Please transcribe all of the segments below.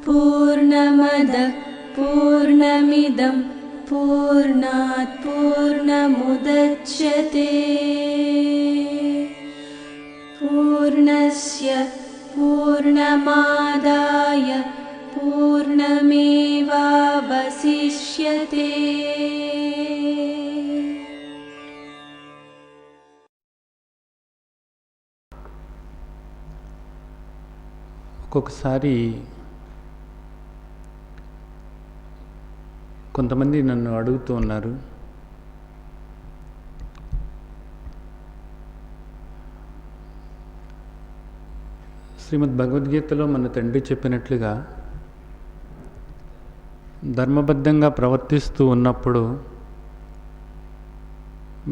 पूर्णमदः पूर्णमिदं पूर्णात् पूर्णमुदच्यते पूर्णस्य पूर्णमादाय पूर्णमेवावशिष्यते। ఒక్కొక్కసారి కొంతమంది నన్ను అడుగుతూ ఉన్నారు, శ్రీమద్ భగవద్గీతలో మన తండ్రి చెప్పినట్లుగా ధర్మబద్ధంగా ప్రవర్తిస్తూ ఉన్నప్పుడు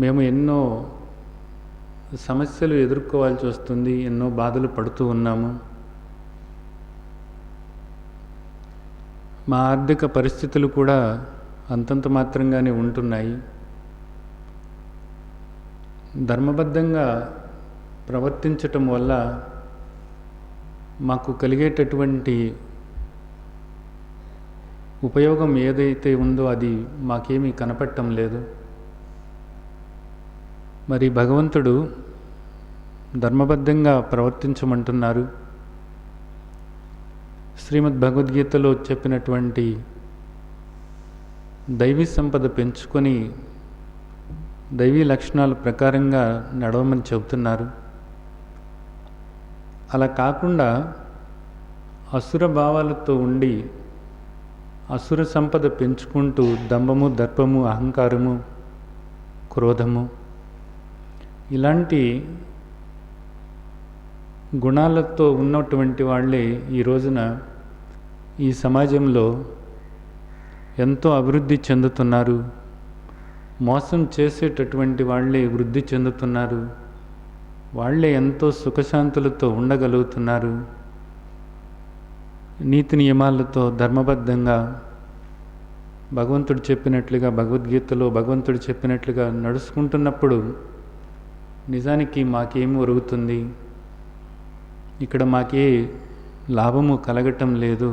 మేము ఎన్నో సమస్యలు ఎదుర్కోవాల్సి వస్తుంది, ఎన్నో బాధలు పడుతూ ఉన్నాము, మా ఆర్థిక పరిస్థితులు కూడా అంతంత మాత్రంగానే ఉంటున్నాయి. ధర్మబద్ధంగా ప్రవర్తించటం వల్ల మాకు కలిగేటటువంటి ఉపయోగం ఏదైతే ఉందో అది మాకేమీ కనపడటం లేదు. మరి భగవంతుడు ధర్మబద్ధంగా ప్రవర్తించమంటున్నారు. శ్రీమద్ భగవద్గీతలో చెప్పినటువంటి దైవీ సంపద పెంచుకొని దైవీ లక్షణాల ప్రకారంగా నడవమని చెబుతున్నారు. అలా కాకుండా అసుర భావాలతో ఉండి అసుర సంపద పెంచుకుంటూ దంభము, దర్పము, అహంకారము, క్రోధము ఇలాంటి గుణాలతో ఉన్నటువంటి వాళ్ళే ఈ రోజున ఈ సమాజంలో ఎంతో అభివృద్ధి చెందుతున్నారు. మోసం చేసేటటువంటి వాళ్ళే వృద్ధి చెందుతున్నారు. వాళ్ళే ఎంతో సుఖశాంతులతో ఉండగలుగుతున్నారు. నీతి నియమాలతో ధర్మబద్ధంగా భగవంతుడు చెప్పినట్లుగా, భగవద్గీతలో భగవంతుడు చెప్పినట్లుగా నడుచుకుంటున్నప్పుడు నిజానికి మాకేం ఒరుగుతుంది, ఇక్కడ మాకే లాభము కలగటం లేదు,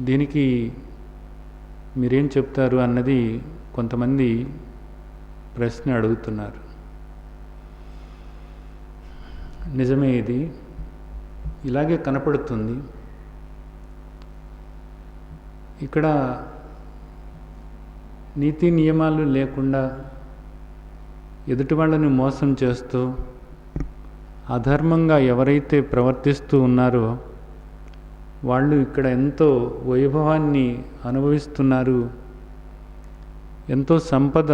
దీనికి మీరేం చెప్తారు అన్నది కొంతమంది ప్రశ్న అడుగుతున్నారు. నిజమే, ఇది ఇలాగే కనపడుతుంది. ఇక్కడ నీతి నియమాలు లేకుండా ఎదుటి వాళ్ళని మోసం చేస్తూ అధర్మంగా ఎవరైతే ప్రవర్తిస్తూ ఉన్నారో వాళ్ళు ఇక్కడ ఎంతో వైభవాన్ని అనుభవిస్తున్నారు, ఎంతో సంపద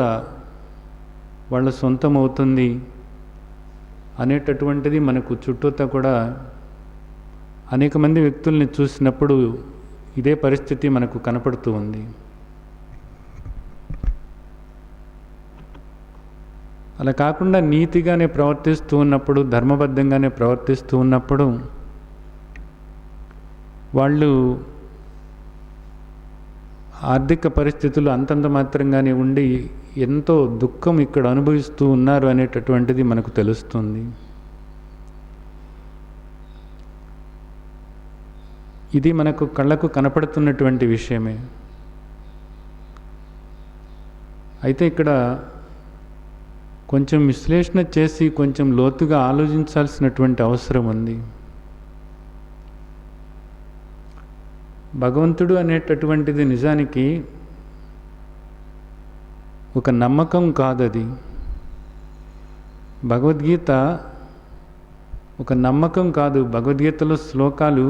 వాళ్ళ సొంతం అవుతుంది అనేటటువంటిది మనకు చుట్టూతా కూడా అనేక మంది వ్యక్తుల్ని చూసినప్పుడు ఇదే పరిస్థితి మనకు కనపడుతూ ఉంది. అలా కాకుండా నీతిగానే ప్రవర్తిస్తూ ఉన్నప్పుడు, ధర్మబద్ధంగానే ప్రవర్తిస్తూ ఉన్నప్పుడు వాళ్ళు ఆర్థిక పరిస్థితులు అంతంత మాత్రంగానే ఉండి ఎంతో దుఃఖం ఇక్కడ అనుభవిస్తూ ఉన్నారు అనేటటువంటిది మనకు తెలుస్తుంది. ఇది మనకు కళ్ళకు కనపడుతున్నటువంటి విషయమే. అయితే ఇక్కడ కొంచెం విశ్లేషణ చేసి కొంచెం లోతుగా ఆలోచించాల్సినటువంటి అవసరం ఉంది. భగవంతుడు అనేటటువంటిది నిజానికి ఒక నమ్మకం కాదది. భగవద్గీత ఒక నమ్మకం కాదు. భగవద్గీతలో శ్లోకాలు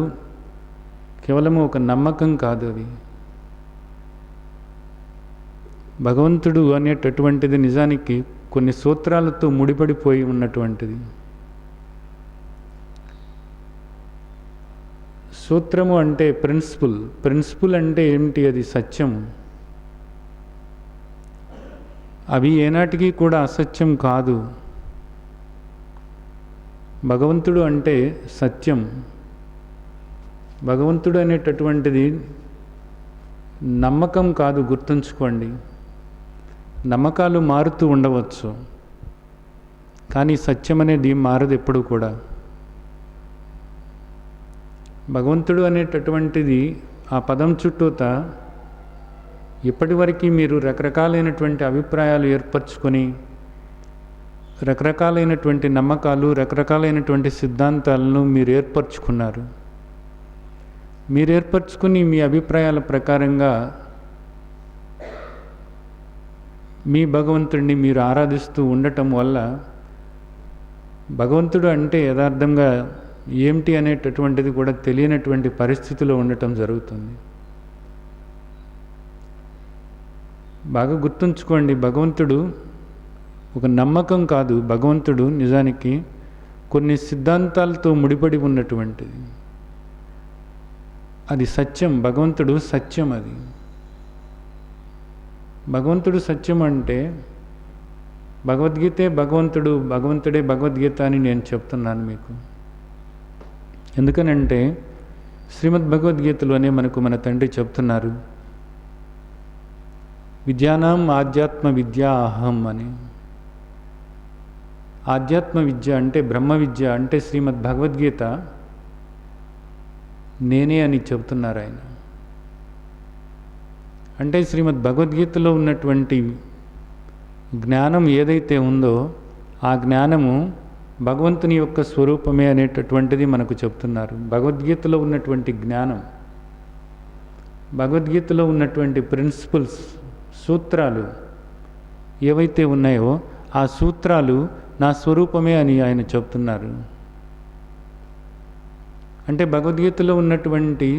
కేవలము ఒక నమ్మకం కాదు. అవి భగవంతుడు అనేటటువంటిది నిజానికి కొన్ని సూత్రాలతో ముడిపడిపోయి ఉన్నటువంటిది. సూత్రము అంటే ప్రిన్సిపుల్ అంటే ఏమిటి? అది సత్యము. అవి ఏనాటికి కూడా అసత్యం కాదు. భగవంతుడు అంటే సత్యం. భగవంతుడు అనేటటువంటిది నమ్మకం కాదు, గుర్తుంచుకోండి. నమ్మకాలు మారుతూ ఉండవచ్చు, కానీ సత్యం అనేది మారదు ఎప్పుడు కూడా. భగవంతుడు అనేటటువంటిది ఆ పదం చుట్టూత ఇప్పటివరకు మీరు రకరకాలైనటువంటి అభిప్రాయాలు ఏర్పరచుకొని, రకరకాలైనటువంటి నమ్మకాలు, రకరకాలైనటువంటి సిద్ధాంతాలను మీరు ఏర్పరచుకున్నారు. మీరు ఏర్పరచుకుని మీ అభిప్రాయాల ప్రకారంగా మీ భగవంతుడిని మీరు ఆరాధిస్తూ ఉండటం వల్ల భగవంతుడు అంటే యథార్థంగా ఏమిటి అనేటటువంటిది కూడా తెలియనటువంటి పరిస్థితిలో ఉండటం జరుగుతుంది. బాగా గుర్తుంచుకోండి, భగవంతుడు ఒక నమ్మకం కాదు. భగవంతుడు నిజానికి కొన్ని సిద్ధాంతాలతో ముడిపడి ఉన్నటువంటిది. అది సత్యం. భగవంతుడు సత్యం. అది భగవంతుడు సత్యం అంటే భగవద్గీతే భగవంతుడు, భగవంతుడే భగవద్గీత అని నేను చెప్తున్నాను మీకు. ఎందుకనంటే శ్రీమద్ భగవద్గీతలోనే మనకు మన తండ్రి చెప్తున్నారు, విద్యానాం ఆధ్యాత్మ విద్యా అహం అని. ఆధ్యాత్మ విద్య అంటే బ్రహ్మ విద్య అంటే శ్రీమద్ భగవద్గీత నేనే అని చెబుతున్నారు ఆయన. అంటే శ్రీమద్ భగవద్గీతలో ఉన్నటువంటి జ్ఞానం ఏదైతే ఉందో ఆ జ్ఞానము భగవంతుని యొక్క స్వరూపమే అనేటటువంటిది మనకు చెప్తున్నారు. భగవద్గీతలో ఉన్నటువంటి జ్ఞానం, భగవద్గీతలో ఉన్నటువంటి ప్రిన్సిపల్స్, సూత్రాలు ఏవైతే ఉన్నాయో ఆ సూత్రాలు నా స్వరూపమే అని ఆయన చెప్తున్నారు. అంటే భగవద్గీతలో ఉన్నటువంటి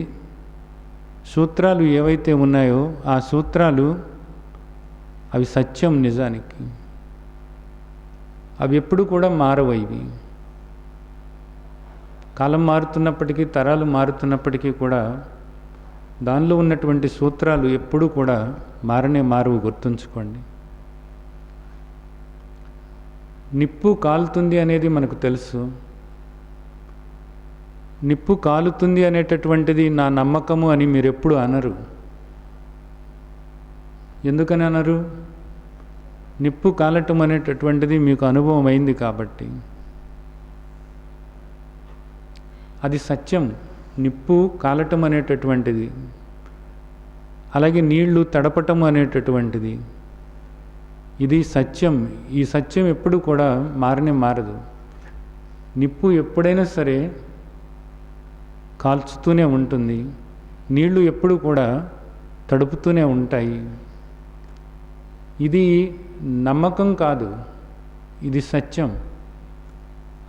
సూత్రాలు ఏవైతే ఉన్నాయో ఆ సూత్రాలు అవి సత్యం. నిజానికి అవి ఎప్పుడు కూడా మారవు. ఇవి కాలం మారుతున్నప్పటికీ, తరాలు మారుతున్నప్పటికీ కూడా దానిలో ఉన్నటువంటి సూత్రాలు ఎప్పుడూ కూడా మారవు. గుర్తుంచుకోండి. నిప్పు కాలుతుంది అనేది మనకు తెలుసు. నిప్పు కాలుతుంది అనేటటువంటిది నా నమ్మకము అని మీరు ఎప్పుడు అనరు. ఎందుకని అనరు? నిప్పు కాలటం అనేటటువంటిది మీకు అనుభవం అయింది కాబట్టి. అది సత్యం. నిప్పు కాలటం అనేటటువంటిది, అలాగే నీళ్లు తడపటం అనేటటువంటిది, ఇది సత్యం. ఈ సత్యం ఎప్పుడు కూడా మారదు. నిప్పు ఎప్పుడైనా సరే కాల్చుతూనే ఉంటుంది, నీళ్లు ఎప్పుడు కూడా తడుపుతూనే ఉంటాయి. ఇది నమ్మకం కాదు, ఇది సత్యం.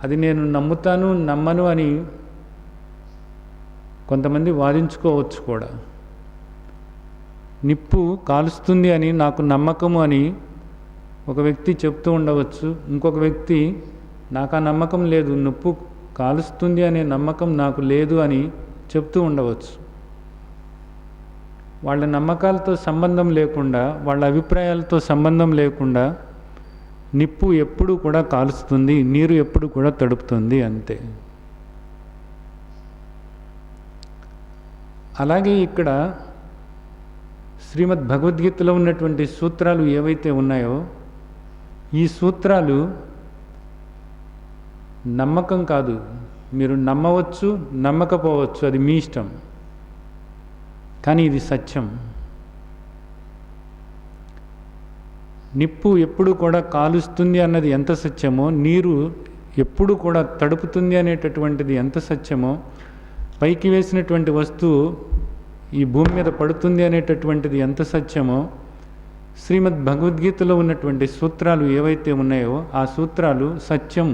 అది నేను నమ్ముతాను నమ్మను అని కొంతమంది వాదించుకోవచ్చు కూడా. నిప్పు కాలుస్తుంది అని నాకు నమ్మకము అని ఒక వ్యక్తి చెప్తూ ఉండవచ్చు. ఇంకొక వ్యక్తి నాకు ఆ నమ్మకం లేదు, నిప్పు కాలుస్తుంది అనే నమ్మకం నాకు లేదు అని చెప్తూ ఉండవచ్చు. వాళ్ళ నమ్మకాలతో సంబంధం లేకుండా, వాళ్ళ అభిప్రాయాలతో సంబంధం లేకుండా నిప్పు ఎప్పుడు కూడా కాలుస్తుంది, నీరు ఎప్పుడు కూడా తడుపుతుంది, అంతే. అలాగే ఇక్కడ శ్రీమద్ భగవద్గీతలో ఉన్నటువంటి సూత్రాలు ఏవైతే ఉన్నాయో ఈ సూత్రాలు నమ్మకం కాదు. మీరు నమ్మవచ్చు, నమ్మకపోవచ్చు, అది మీ ఇష్టం. కానీ ఇది సత్యం. నిప్పు ఎప్పుడు కూడా కాలుస్తుంది అన్నది ఎంత సత్యమో, నీరు ఎప్పుడు కూడా తడుపుతుంది అనేటటువంటిది ఎంత సత్యమో, పైకి వేసినటువంటి వస్తువు ఈ భూమి మీద పడుతుంది అనేటటువంటిది ఎంత సత్యమో, శ్రీమద్ భగవద్గీతలో ఉన్నటువంటి సూత్రాలు ఏవైతే ఉన్నాయో ఆ సూత్రాలు సత్యం.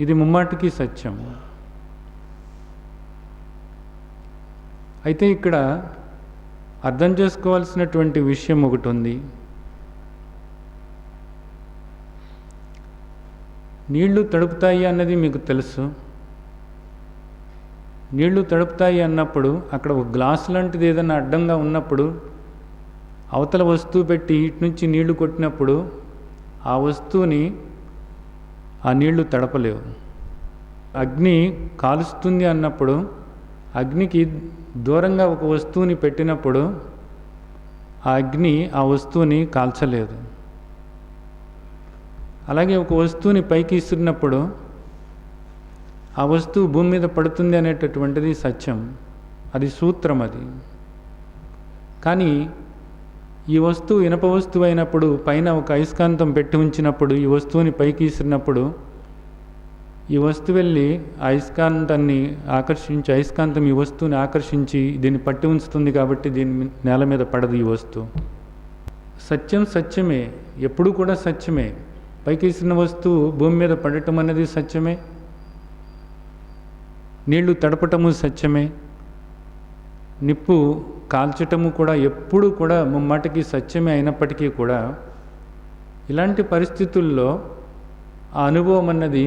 ఇది ముమ్మాటికి సత్యం. అయితే ఇక్కడ అర్థం చేసుకోవాల్సినటువంటి విషయం ఒకటి ఉంది. నీళ్లు తడుపుతాయి అన్నది మీకు తెలుసు. నీళ్లు తడుపుతాయి అన్నప్పుడు అక్కడ ఒక గ్లాస్ లాంటిది ఏదైనా అడ్డంగా ఉన్నప్పుడు అవతల వస్తువు పెట్టి ఇటు నుంచి నీళ్లు కొట్టినప్పుడు ఆ వస్తువుని ఆ నీళ్లు తడపలేవు. అగ్ని కాలుస్తుంది అన్నప్పుడు అగ్నికి దూరంగా ఒక వస్తువుని పెట్టినప్పుడు ఆ అగ్ని ఆ వస్తువుని కాల్చలేదు. అలాగే ఒక వస్తువుని పైకి ఇస్తున్నప్పుడు ఆ వస్తువు భూమి మీద పడుతుంది అనేటటువంటిది సత్యం, అది సూత్రం. అది కానీ ఈ వస్తువు ఇనప వస్తువు అయినప్పుడు పైన ఒక అయస్కాంతం పెట్టి ఉంచినప్పుడు ఈ వస్తువుని పైకి ఇస్తున్నప్పుడు ఈ వస్తువు వెళ్ళి అయస్కాంతాన్ని ఆకర్షించి, అయస్కాంతం ఈ వస్తువుని ఆకర్షించి దీన్ని పట్టి ఉంచుతుంది కాబట్టి దీని నేల మీద పడదు ఈ వస్తువు. సత్యం సత్యమే, ఎప్పుడూ కూడా సత్యమే. పైకి ఇస్తున్న వస్తువు భూమి మీద పడటం అనేది సత్యమే, నీళ్లు తడపటము సత్యమే, నిప్పు కాల్చటము కూడా ఎప్పుడూ కూడా ముమ్మాటికి సత్యమే. అయినప్పటికీ కూడా ఇలాంటి పరిస్థితుల్లో ఆ అనుభవం అన్నది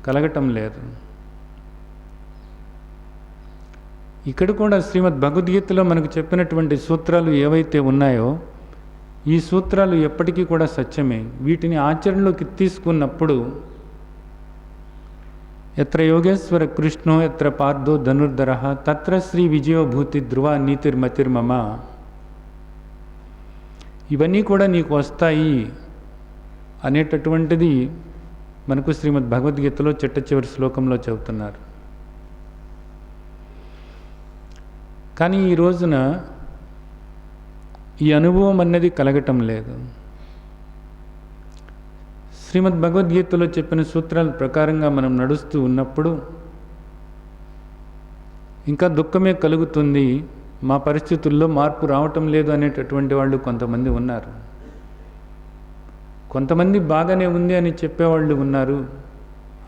కలగటం లేదు. ఇక్కడ కూడా శ్రీమద్ భగవద్గీతలో మనకు చెప్పినటువంటి సూత్రాలు ఏవైతే ఉన్నాయో ఈ సూత్రాలు ఎప్పటికీ కూడా సత్యమే. వీటిని ఆచరణలోకి తీసుకున్నప్పుడు ఎత్ర యోగేశ్వర కృష్ణో ఎత్ర పార్థో ధనుర్ధర తత్ర శ్రీ విజయోభూతి ధ్రువ నీతిర్మతిర్మమ, ఇవన్నీ కూడా నీకు వస్తాయి అనేటటువంటిది మనకు శ్రీమద్ భగవద్గీతలో చిట్ట చివరి శ్లోకంలో చెబుతున్నారు. కానీ ఈ రోజున ఈ అనుభవం అన్నది కలగటం లేదు. శ్రీమద్ భగవద్గీతలో చెప్పిన సూత్రాల ప్రకారంగా మనం నడుస్తూ ఉన్నప్పుడు ఇంకా దుఃఖమే కలుగుతుంది, మా పరిస్థితుల్లో మార్పు రావటం లేదు అనేటటువంటి వాళ్ళు కొంతమంది ఉన్నారు. కొంతమంది బాగానే ఉంది అని చెప్పేవాళ్ళు ఉన్నారు,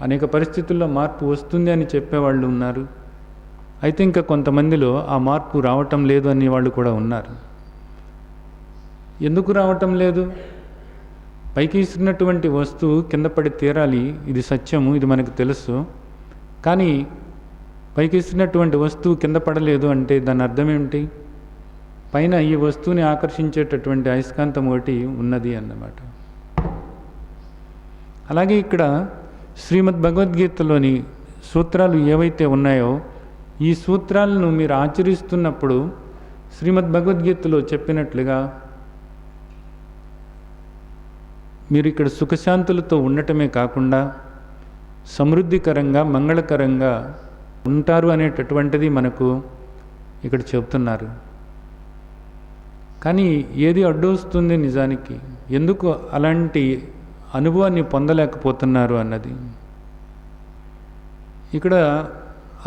అనేక పరిస్థితుల్లో మార్పు వస్తుంది అని చెప్పేవాళ్ళు ఉన్నారు. అయితే ఇంకా కొంతమందిలో ఆ మార్పు రావటం లేదు అనే వాళ్ళు కూడా ఉన్నారు. ఎందుకు రావటం లేదు? పైకి ఇస్తున్నటువంటి వస్తువు కింద పడి తీరాలి, ఇది సత్యము, ఇది మనకు తెలుసు. కానీ పైకి ఇస్తున్నటువంటి వస్తువు కింద పడలేదు అంటే దాని అర్థం ఏమిటి? పైన ఈ వస్తువుని ఆకర్షించేటటువంటి అయస్కాంతం ఒకటి ఉన్నది అన్నమాట. అలాగే ఇక్కడ శ్రీమద్ భగవద్గీతలోని సూత్రాలు ఏవైతే ఉన్నాయో ఈ సూత్రాలను మీరు ఆచరిస్తున్నప్పుడు శ్రీమద్ భగవద్గీతలో చెప్పినట్లుగా మీరు ఇక్కడ సుఖశాంతులతో ఉండటమే కాకుండా సమృద్ధికరంగా మంగళకరంగా ఉంటారు అనేటటువంటిది మనకు ఇక్కడ చెబుతున్నారు. కానీ ఏది అడ్డు వస్తుంది నిజానికి? ఎందుకు అలాంటి అనుభవాన్ని పొందలేకపోతున్నారు అన్నది ఇక్కడ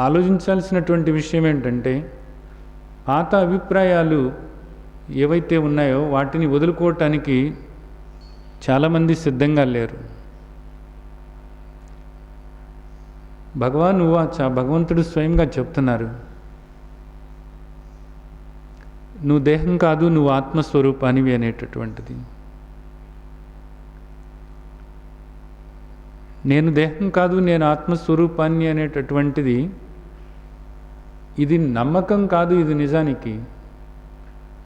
ఆలోచించాల్సినటువంటి విషయం ఏంటంటే, పాత అభిప్రాయాలు ఏవైతే ఉన్నాయో వాటిని వదులుకోవటానికి చాలామంది సిద్ధంగా లేరు. భగవాన్ ఉవాచ, భగవంతుడు స్వయంగా చెప్తున్నారు, నువ్వు దేహం కాదు, నువ్వు ఆత్మస్వరూపానివి అనేటటువంటిది. నేను దేహం కాదు, నేను ఆత్మస్వరూపాన్ని అనేటటువంటిది ఇది నమ్మకం కాదు, ఇది నిజానికి.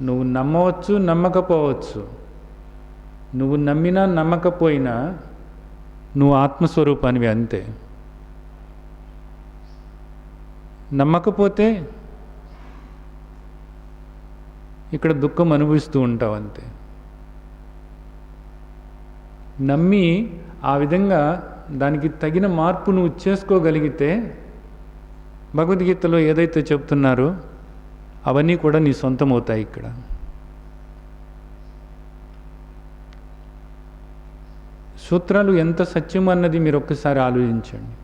నువ్వు నమ్మవచ్చు, నమ్మకపోవచ్చు. నువ్వు నమ్మినా నమ్మకపోయినా నువ్వు ఆత్మస్వరూపానివి అంతే. నమ్మకపోతే ఇక్కడ దుఃఖం అనుభవిస్తూ ఉంటావు అంతే. నమ్మి ఆ విధంగా దానికి తగిన మార్పు నువ్వు చేసుకోగలిగితే భగవద్గీతలో ఏదైతే చెప్తున్నారో అవన్నీ కూడా నీ సొంతం అవుతాయి. ఇక్కడ సూత్రాలు ఎంత సత్యం అన్నది మీరు ఒక్కసారి ఆలోచించండి.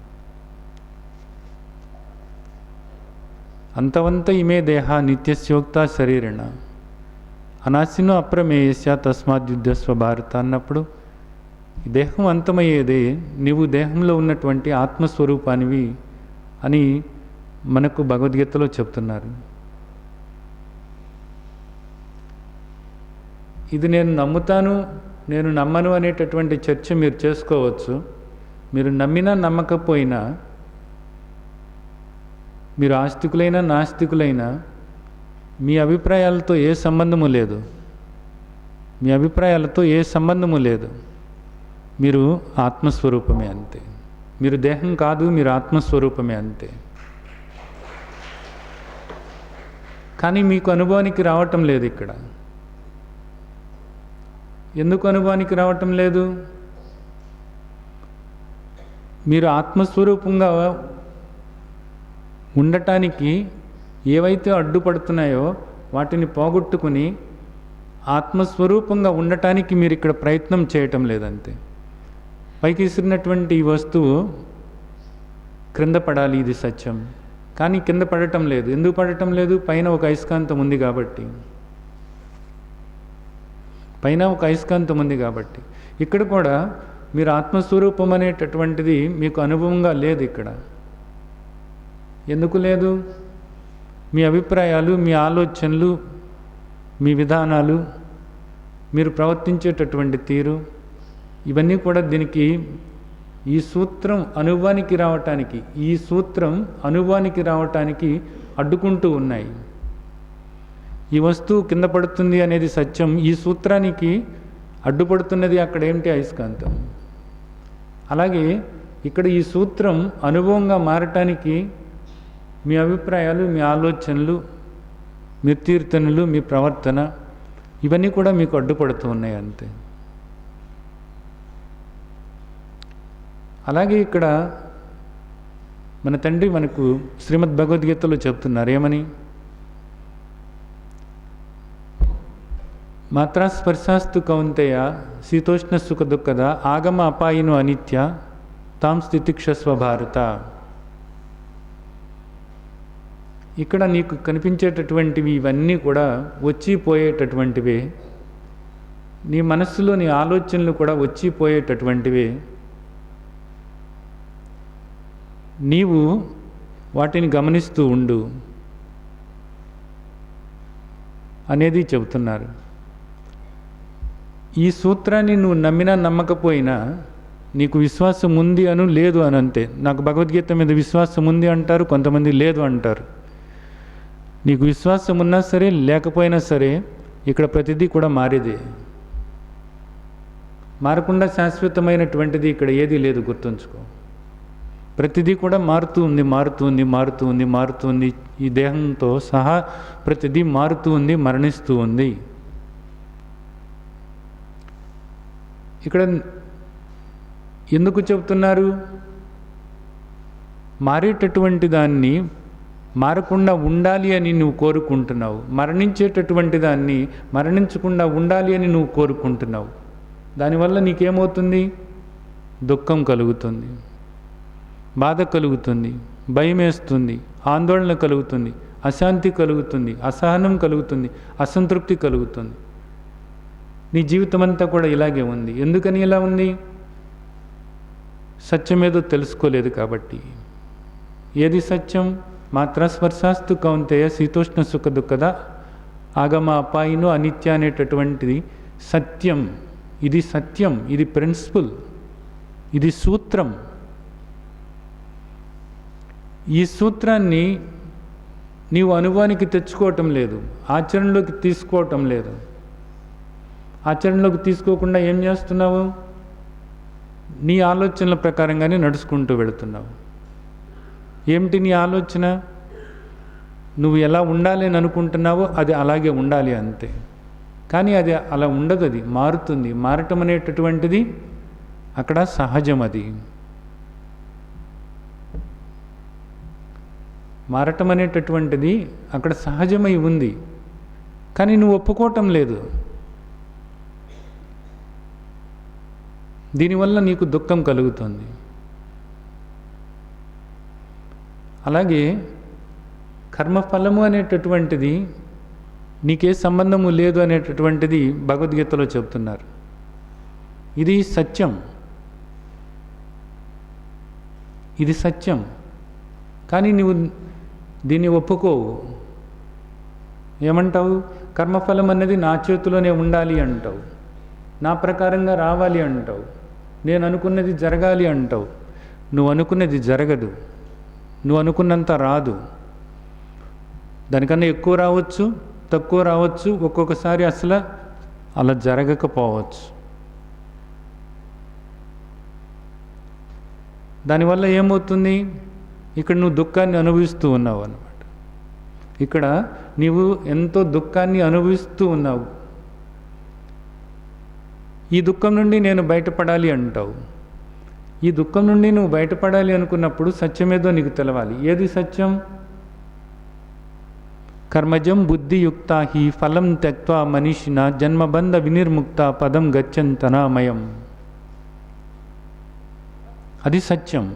అంతవంత ఇమే దేహ నిత్యస్యోక్త శరీరేణ అనాశినో అప్రమేయస్య తస్మాద్యుద్ధస్వ భారత అన్నప్పుడు దేహం అంతమయ్యేదే, నీవు దేహంలో ఉన్నటువంటి ఆత్మస్వరూపానివి అని మనకు భగవద్గీతలో చెప్తున్నారు. ఇది నేను నమ్ముతాను, నేను నమ్మను అనేటటువంటి చర్చ మీరు చేసుకోవచ్చు. మీరు నమ్మినా నమ్మకపోయినా, మీరు ఆస్తికులైనా నాస్తికులైనా మీ అభిప్రాయాలతో ఏ సంబంధము లేదు. మీ అభిప్రాయాలతో ఏ సంబంధము లేదు. మీరు ఆత్మస్వరూపమే అంతే. మీరు దేహం కాదు, మీరు ఆత్మస్వరూపమే అంతే. కానీ మీకు అనుభవానికి రావటం లేదు. ఇక్కడ ఎందుకు అనుభవానికి రావటం లేదు? మీరు ఆత్మస్వరూపంగా ఉండటానికి ఏవైతే అడ్డుపడుతున్నాయో వాటిని పోగొట్టుకుని ఆత్మస్వరూపంగా ఉండటానికి మీరు ఇక్కడ ప్రయత్నం చేయటం లేదంతే. పైకి విసిరినటువంటి ఈ వస్తువు క్రింద పడాలి, ఇది సత్యం. కానీ కింద పడటం లేదు. ఎందుకు పడటం లేదు? పైన ఒక అయస్కాంతం ఉంది కాబట్టి. పైన ఒక అయస్కాంతం ఉంది కాబట్టి. ఇక్కడ కూడా మీరు ఆత్మస్వరూపం అనేటటువంటిది మీకు అనుభవంగా లేదు. ఇక్కడ ఎందుకు లేదు? మీ అభిప్రాయాలు, మీ ఆలోచనలు, మీ విధానాలు, మీరు ప్రవర్తించేటటువంటి తీరు, ఇవన్నీ కూడా దీనికి ఈ సూత్రం అనుభవానికి రావటానికి అడ్డుకుంటూ ఉన్నాయి. ఈ వస్తువు కింద పడుతుంది అనేది సత్యం. ఈ సూత్రానికి అడ్డుపడుతున్నది అక్కడ ఏమిటి? అయస్కాంతం. అలాగే ఇక్కడ ఈ సూత్రం అనుభవంగా మారటానికి మీ అభిప్రాయాలు, మీ ఆలోచనలు, మీ తీర్థనలు, మీ ప్రవర్తన, ఇవన్నీ కూడా మీకు అడ్డుపడుతూ ఉన్నాయి అంతే. అలాగే ఇక్కడ మన తండ్రి మనకు శ్రీమద్ భగవద్గీతలో చెప్తున్నారు ఏమని? మాత్రా స్పర్శాస్తు కౌంతేయ శీతోష్ణ సుఖ దుఃఖద ఆగమ అపాయిను అనిత్య తాం స్థితిక్షస్వ భారత. ఇక్కడ నీకు కనిపించేటటువంటివి ఇవన్నీ కూడా వచ్చిపోయేటటువంటివే. నీ మనస్సులోని ఆలోచనలు కూడా వచ్చిపోయేటటువంటివే. నీవు వాటిని గమనిస్తూ ఉండు అనేది చెబుతున్నారు. ఈ సూత్రాన్ని నువ్వు నమ్మినా నమ్మకపోయినా నీకు విశ్వాసం ఉంది అను లేదు అని అంతే. నాకు భగవద్గీత మీద విశ్వాసం ఉంది అంటారు, కొంతమంది లేదు అంటారు. నీకు విశ్వాసం ఉన్నా సరే లేకపోయినా సరే ఇక్కడ ప్రతిదీ కూడా మారేదే. మారకుండా శాశ్వతమైనటువంటిది ఇక్కడ ఏదీ లేదు, గుర్తుంచుకో. ప్రతిదీ కూడా మారుతూ ఉంది. ఈ దేహంతో సహా ప్రతిదీ మారుతూ ఉంది, మరణిస్తూ ఉంది. ఇక్కడ ఎందుకు చెబుతున్నారు? మారేటటువంటి దాన్ని మారకుండా ఉండాలి అని నువ్వు కోరుకుంటున్నావు. మరణించేటటువంటి దాన్ని మరణించకుండా ఉండాలి అని నువ్వు కోరుకుంటున్నావు. దానివల్ల నీకేమవుతుంది? దుఃఖం కలుగుతుంది, బాధ కలుగుతుంది, భయం వేస్తుంది, ఆందోళన కలుగుతుంది, అశాంతి కలుగుతుంది, అసహనం కలుగుతుంది, అసంతృప్తి కలుగుతుంది. నీ జీవితం అంతా కూడా ఇలాగే ఉంది. ఎందుకని ఇలా ఉంది? సత్యమేదో తెలుసుకోలేదు కాబట్టి. ఏది సత్యం? మాత్రా స్పర్శాస్తు కౌంతేయ శీతోష్ణ సుఖ దుఃఖద ఆగమ అపాయిను అనిత్య అనేటటువంటిది సత్యం. ఇది సత్యం, ఇది ప్రిన్సిపల్, ఇది సూత్రం. ఈ సూత్రాన్ని నీవు అనుభవానికి తెచ్చుకోవటం లేదు, ఆచరణలోకి తీసుకోవటం లేదు. ఆచరణలోకి తీసుకోకుండా ఏం చేస్తున్నావు? నీ ఆలోచనల ప్రకారంగానే నడుచుకుంటూ వెళుతున్నావు. ఏమిటి నీ ఆలోచన? నువ్వు ఎలా ఉండాలి అని అనుకుంటున్నావో అది అలాగే ఉండాలి అంతే. కానీ అది అలా ఉండదు, అది మారుతుంది. మారటం అనేటటువంటిది అక్కడ సహజం. అది మారటం అనేటటువంటిది అక్కడ సహజమై ఉంది. కానీ నువ్వు ఒప్పుకోవటం లేదు. దీనివల్ల నీకు దుఃఖం కలుగుతుంది. అలాగే కర్మఫలము అనేటటువంటిది నీకే సంబంధము లేదు అనేటటువంటిది భగవద్గీతలో చెప్తున్నారు. ఇది సత్యం, ఇది సత్యం. కానీ నువ్వు దీన్ని ఒప్పుకోవు. ఏమంటావు? కర్మఫలం అనేది నా చేతిలోనే ఉండాలి అంటావు, నా ప్రకారంగా రావాలి అంటావు, నేను అనుకున్నది జరగాలి అంటావు. నువ్వు అనుకున్నది జరగదు, నువ్వు అనుకున్నంత రాదు. దానికన్నా ఎక్కువ రావచ్చు, తక్కువ రావచ్చు, ఒక్కొక్కసారి అసలు అలా జరగకపోవచ్చు. దానివల్ల ఏమవుతుంది? ఇక్కడ నువ్వు దుఃఖాన్ని అనుభవిస్తూ ఉన్నావు అన్నమాట. ఇక్కడ నీవు ఎంతో దుఃఖాన్ని అనుభవిస్తూ ఉన్నావు. ఈ దుఃఖం నుండి నేను బయటపడాలి అంటావు. ఈ దుఃఖం నుండి నువ్వు బయటపడాలి అనుకున్నప్పుడు సత్యమేదో నీకు తెలవాలి. ఏది సత్యం? కర్మజం బుద్ధియుక్త హి ఫలం త్యక్త్వా మనీషిన జన్మబంధ వినిర్ముక్త పదం గచ్చంతనామయం. అది సత్యం.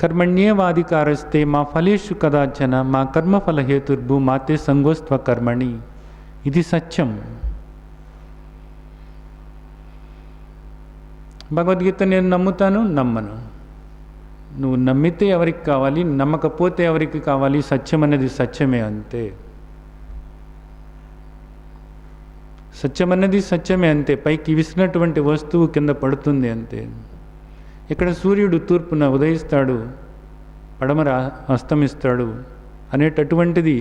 కర్మణ్యేవాధికారస్తే మా ఫలేషు కదాచన మా కర్మఫల హేతుర్భు మాతే సంగోస్త్వ కర్మణి. ఇది సత్యం. భగవద్గీత నేను నమ్ముతాను, నమ్మను. నువ్వు నమ్మితే ఎవరికి కావాలి, నమ్మకపోతే ఎవరికి కావాలి? సత్యం అనేది సత్యమే, అంతే. సత్యం అనేది సత్యమే, అంతే. పైకి విసినటువంటి వస్తువు కింద పడుతుంది, అంతే. ఇక్కడ సూర్యుడు తూర్పున ఉదయిస్తాడు, పడమర అస్తమిస్తాడు అనేటటువంటిది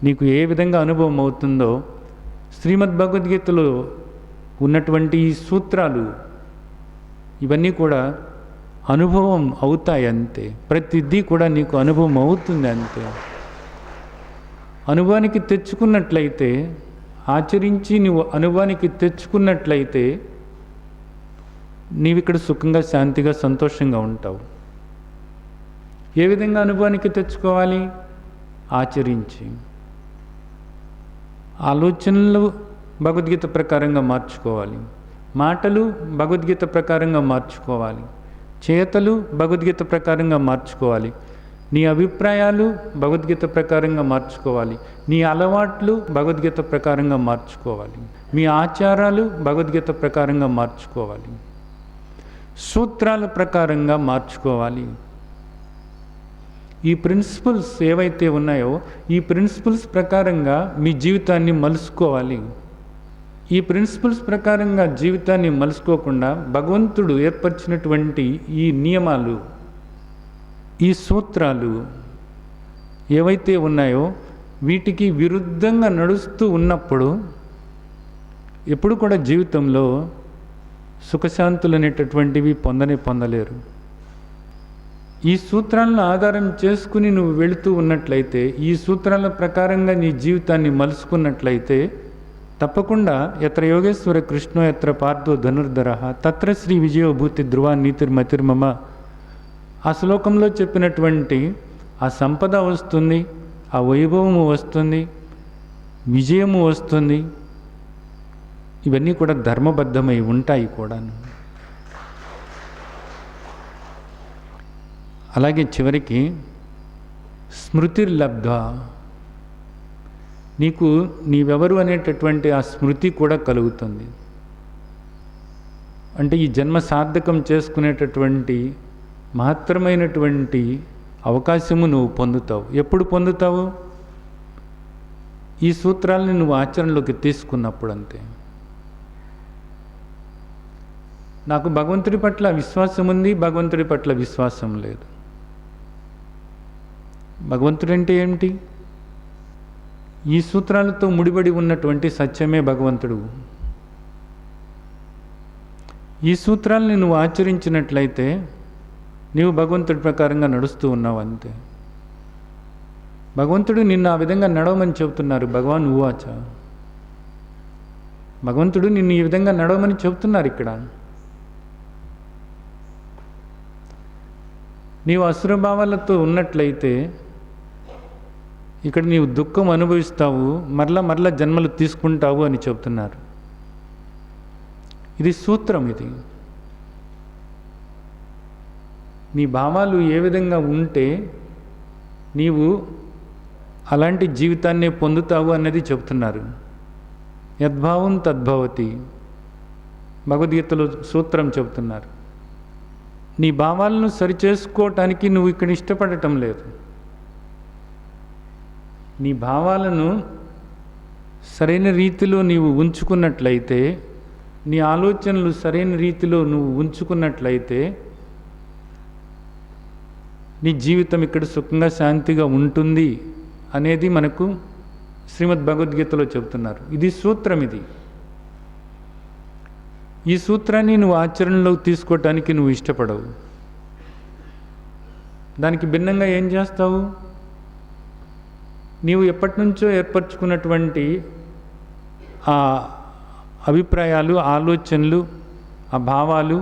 నీకు ఏ విధంగా అనుభవం అవుతుందో శ్రీమద్ భగవద్గీతలో ఉన్నటువంటి ఈ సూత్రాలు ఇవన్నీ కూడా అనుభవం అవుతాయి, అంతే. ప్రతిదీ కూడా నీకు అనుభవం అవుతుంది, అంతే. అనుభవానికి తెచ్చుకున్నట్లయితే, ఆచరించి నువ్వు అనుభవానికి తెచ్చుకున్నట్లయితే నీవిక్కడ సుఖంగా, శాంతిగా, సంతోషంగా ఉంటావు. ఏ విధంగా అనుభవానికి తెచ్చుకోవాలి? ఆచరించి. ఆలోచనలు భగవద్గీత ప్రకారంగా మార్చుకోవాలి, మాటలు భగవద్గీత ప్రకారంగా మార్చుకోవాలి, చేతలు భగవద్గీత ప్రకారంగా మార్చుకోవాలి, నీ అభిప్రాయాలు భగవద్గీత ప్రకారంగా మార్చుకోవాలి, నీ అలవాట్లు భగవద్గీత ప్రకారంగా మార్చుకోవాలి, మీ ఆచారాలు భగవద్గీత ప్రకారంగా మార్చుకోవాలి, సూత్రాల ప్రకారంగా మార్చుకోవాలి. ఈ ప్రిన్సిపల్స్ ఏవైతే ఉన్నాయో ఈ ప్రిన్సిపల్స్ ప్రకారంగా మీ జీవితాన్ని మలుసుకోవాలి. ఈ ప్రిన్సిపల్స్ ప్రకారంగా జీవితాన్ని మలుసుకోకుండా భగవంతుడు ఏర్పరిచినటువంటి ఈ నియమాలు, ఈ సూత్రాలు ఏవైతే ఉన్నాయో వీటికి విరుద్ధంగా నడుస్తూ ఉన్నప్పుడు ఎప్పుడు కూడా జీవితంలో సుఖశాంతులు అనేటటువంటివి పొందలేరు. ఈ సూత్రాలను ఆధారం చేసుకుని నువ్వు వెళుతూ ఉన్నట్లయితే, ఈ సూత్రాల ప్రకారంగా నీ జీవితాన్ని మలుసుకున్నట్లయితే తప్పకుండా ఎత్ర యోగేశ్వర కృష్ణో ఎత్ర పార్థో ధనుర్ధర తత్ర శ్రీ విజయోభూతి ధ్రువా నీతిర్మతిర్మమ. ఆ శ్లోకంలో చెప్పినటువంటి ఆ సంపద వస్తుంది, ఆ వైభవము వస్తుంది, విజయము వస్తుంది. ఇవన్నీ కూడా ధర్మబద్ధమై ఉంటాయి కూడాను. అలాగే చివరికి స్మృతిర్లబ్ధ, నీకు నీవెవరు అనేటటువంటి ఆ స్మృతి కూడా కలుగుతుంది. అంటే ఈ జన్మ సార్థకం చేసుకునేటటువంటి మహత్తరమైనటువంటి అవకాశము నువ్వు పొందుతావు. ఎప్పుడు పొందుతావు? ఈ సూత్రాలని నువ్వు ఆచరణలోకి తీసుకున్నప్పుడు, అంతే. నాకు భగవంతుడి పట్ల విశ్వాసం ఉంది, భగవంతుడి పట్ల విశ్వాసం లేదు. భగవంతుడు అంటే ఏమిటి? ఈ సూత్రాలతో ముడిపడి ఉన్నటువంటి సత్యమే భగవంతుడు. ఈ సూత్రాలని నువ్వు ఆచరించినట్లయితే నీవు భగవంతుడి ప్రకారంగా నడుస్తూ ఉన్నావు, అంతే. భగవంతుడు నిన్ను ఆ విధంగా నడవమని చెబుతున్నారు. భగవాన్ ఉవాచ. భగవంతుడు నిన్ను ఈ విధంగా నడవమని చెబుతున్నారు. ఇక్కడ నీవు అసురభావాలతో ఉన్నట్లయితే ఇక్కడ నీవు దుఃఖం అనుభవిస్తావు, మరలా జన్మలు తీసుకుంటావు అని చెబుతున్నారు. ఇది సూత్రం. ఇది నీ భావాలు ఏ విధంగా ఉంటే నీవు అలాంటి జీవితాన్నే పొందుతావు అన్నది చెబుతున్నారు. యద్భావం తద్భవతి భగవద్గీతలో సూత్రం చెబుతున్నారు. నీ భావాలను సరిచేసుకోవటానికి నువ్వు ఇక్కడ ఇష్టపడటం లేదు. నీ భావాలను సరైన రీతిలో నీవు ఉంచుకున్నట్లయితే, నీ ఆలోచనలు సరైన రీతిలో నువ్వు ఉంచుకున్నట్లయితే నీ జీవితం ఇక్కడ సుఖంగా, శాంతిగా ఉంటుంది అనేది మనకు శ్రీమద్ భగవద్గీతలో చెబుతున్నారు. ఇది సూత్రం. ఇది ఈ సూత్రాన్ని నువ్వు ఆచరణలోకి తీసుకోవటానికి నువ్వు ఇష్టపడవు. దానికి భిన్నంగా ఏం చేస్తావు? నీవు ఎప్పటి నుంచో ఏర్పరచుకున్నటువంటి ఆ అభిప్రాయాలు, ఆలోచనలు, ఆ భావాలు,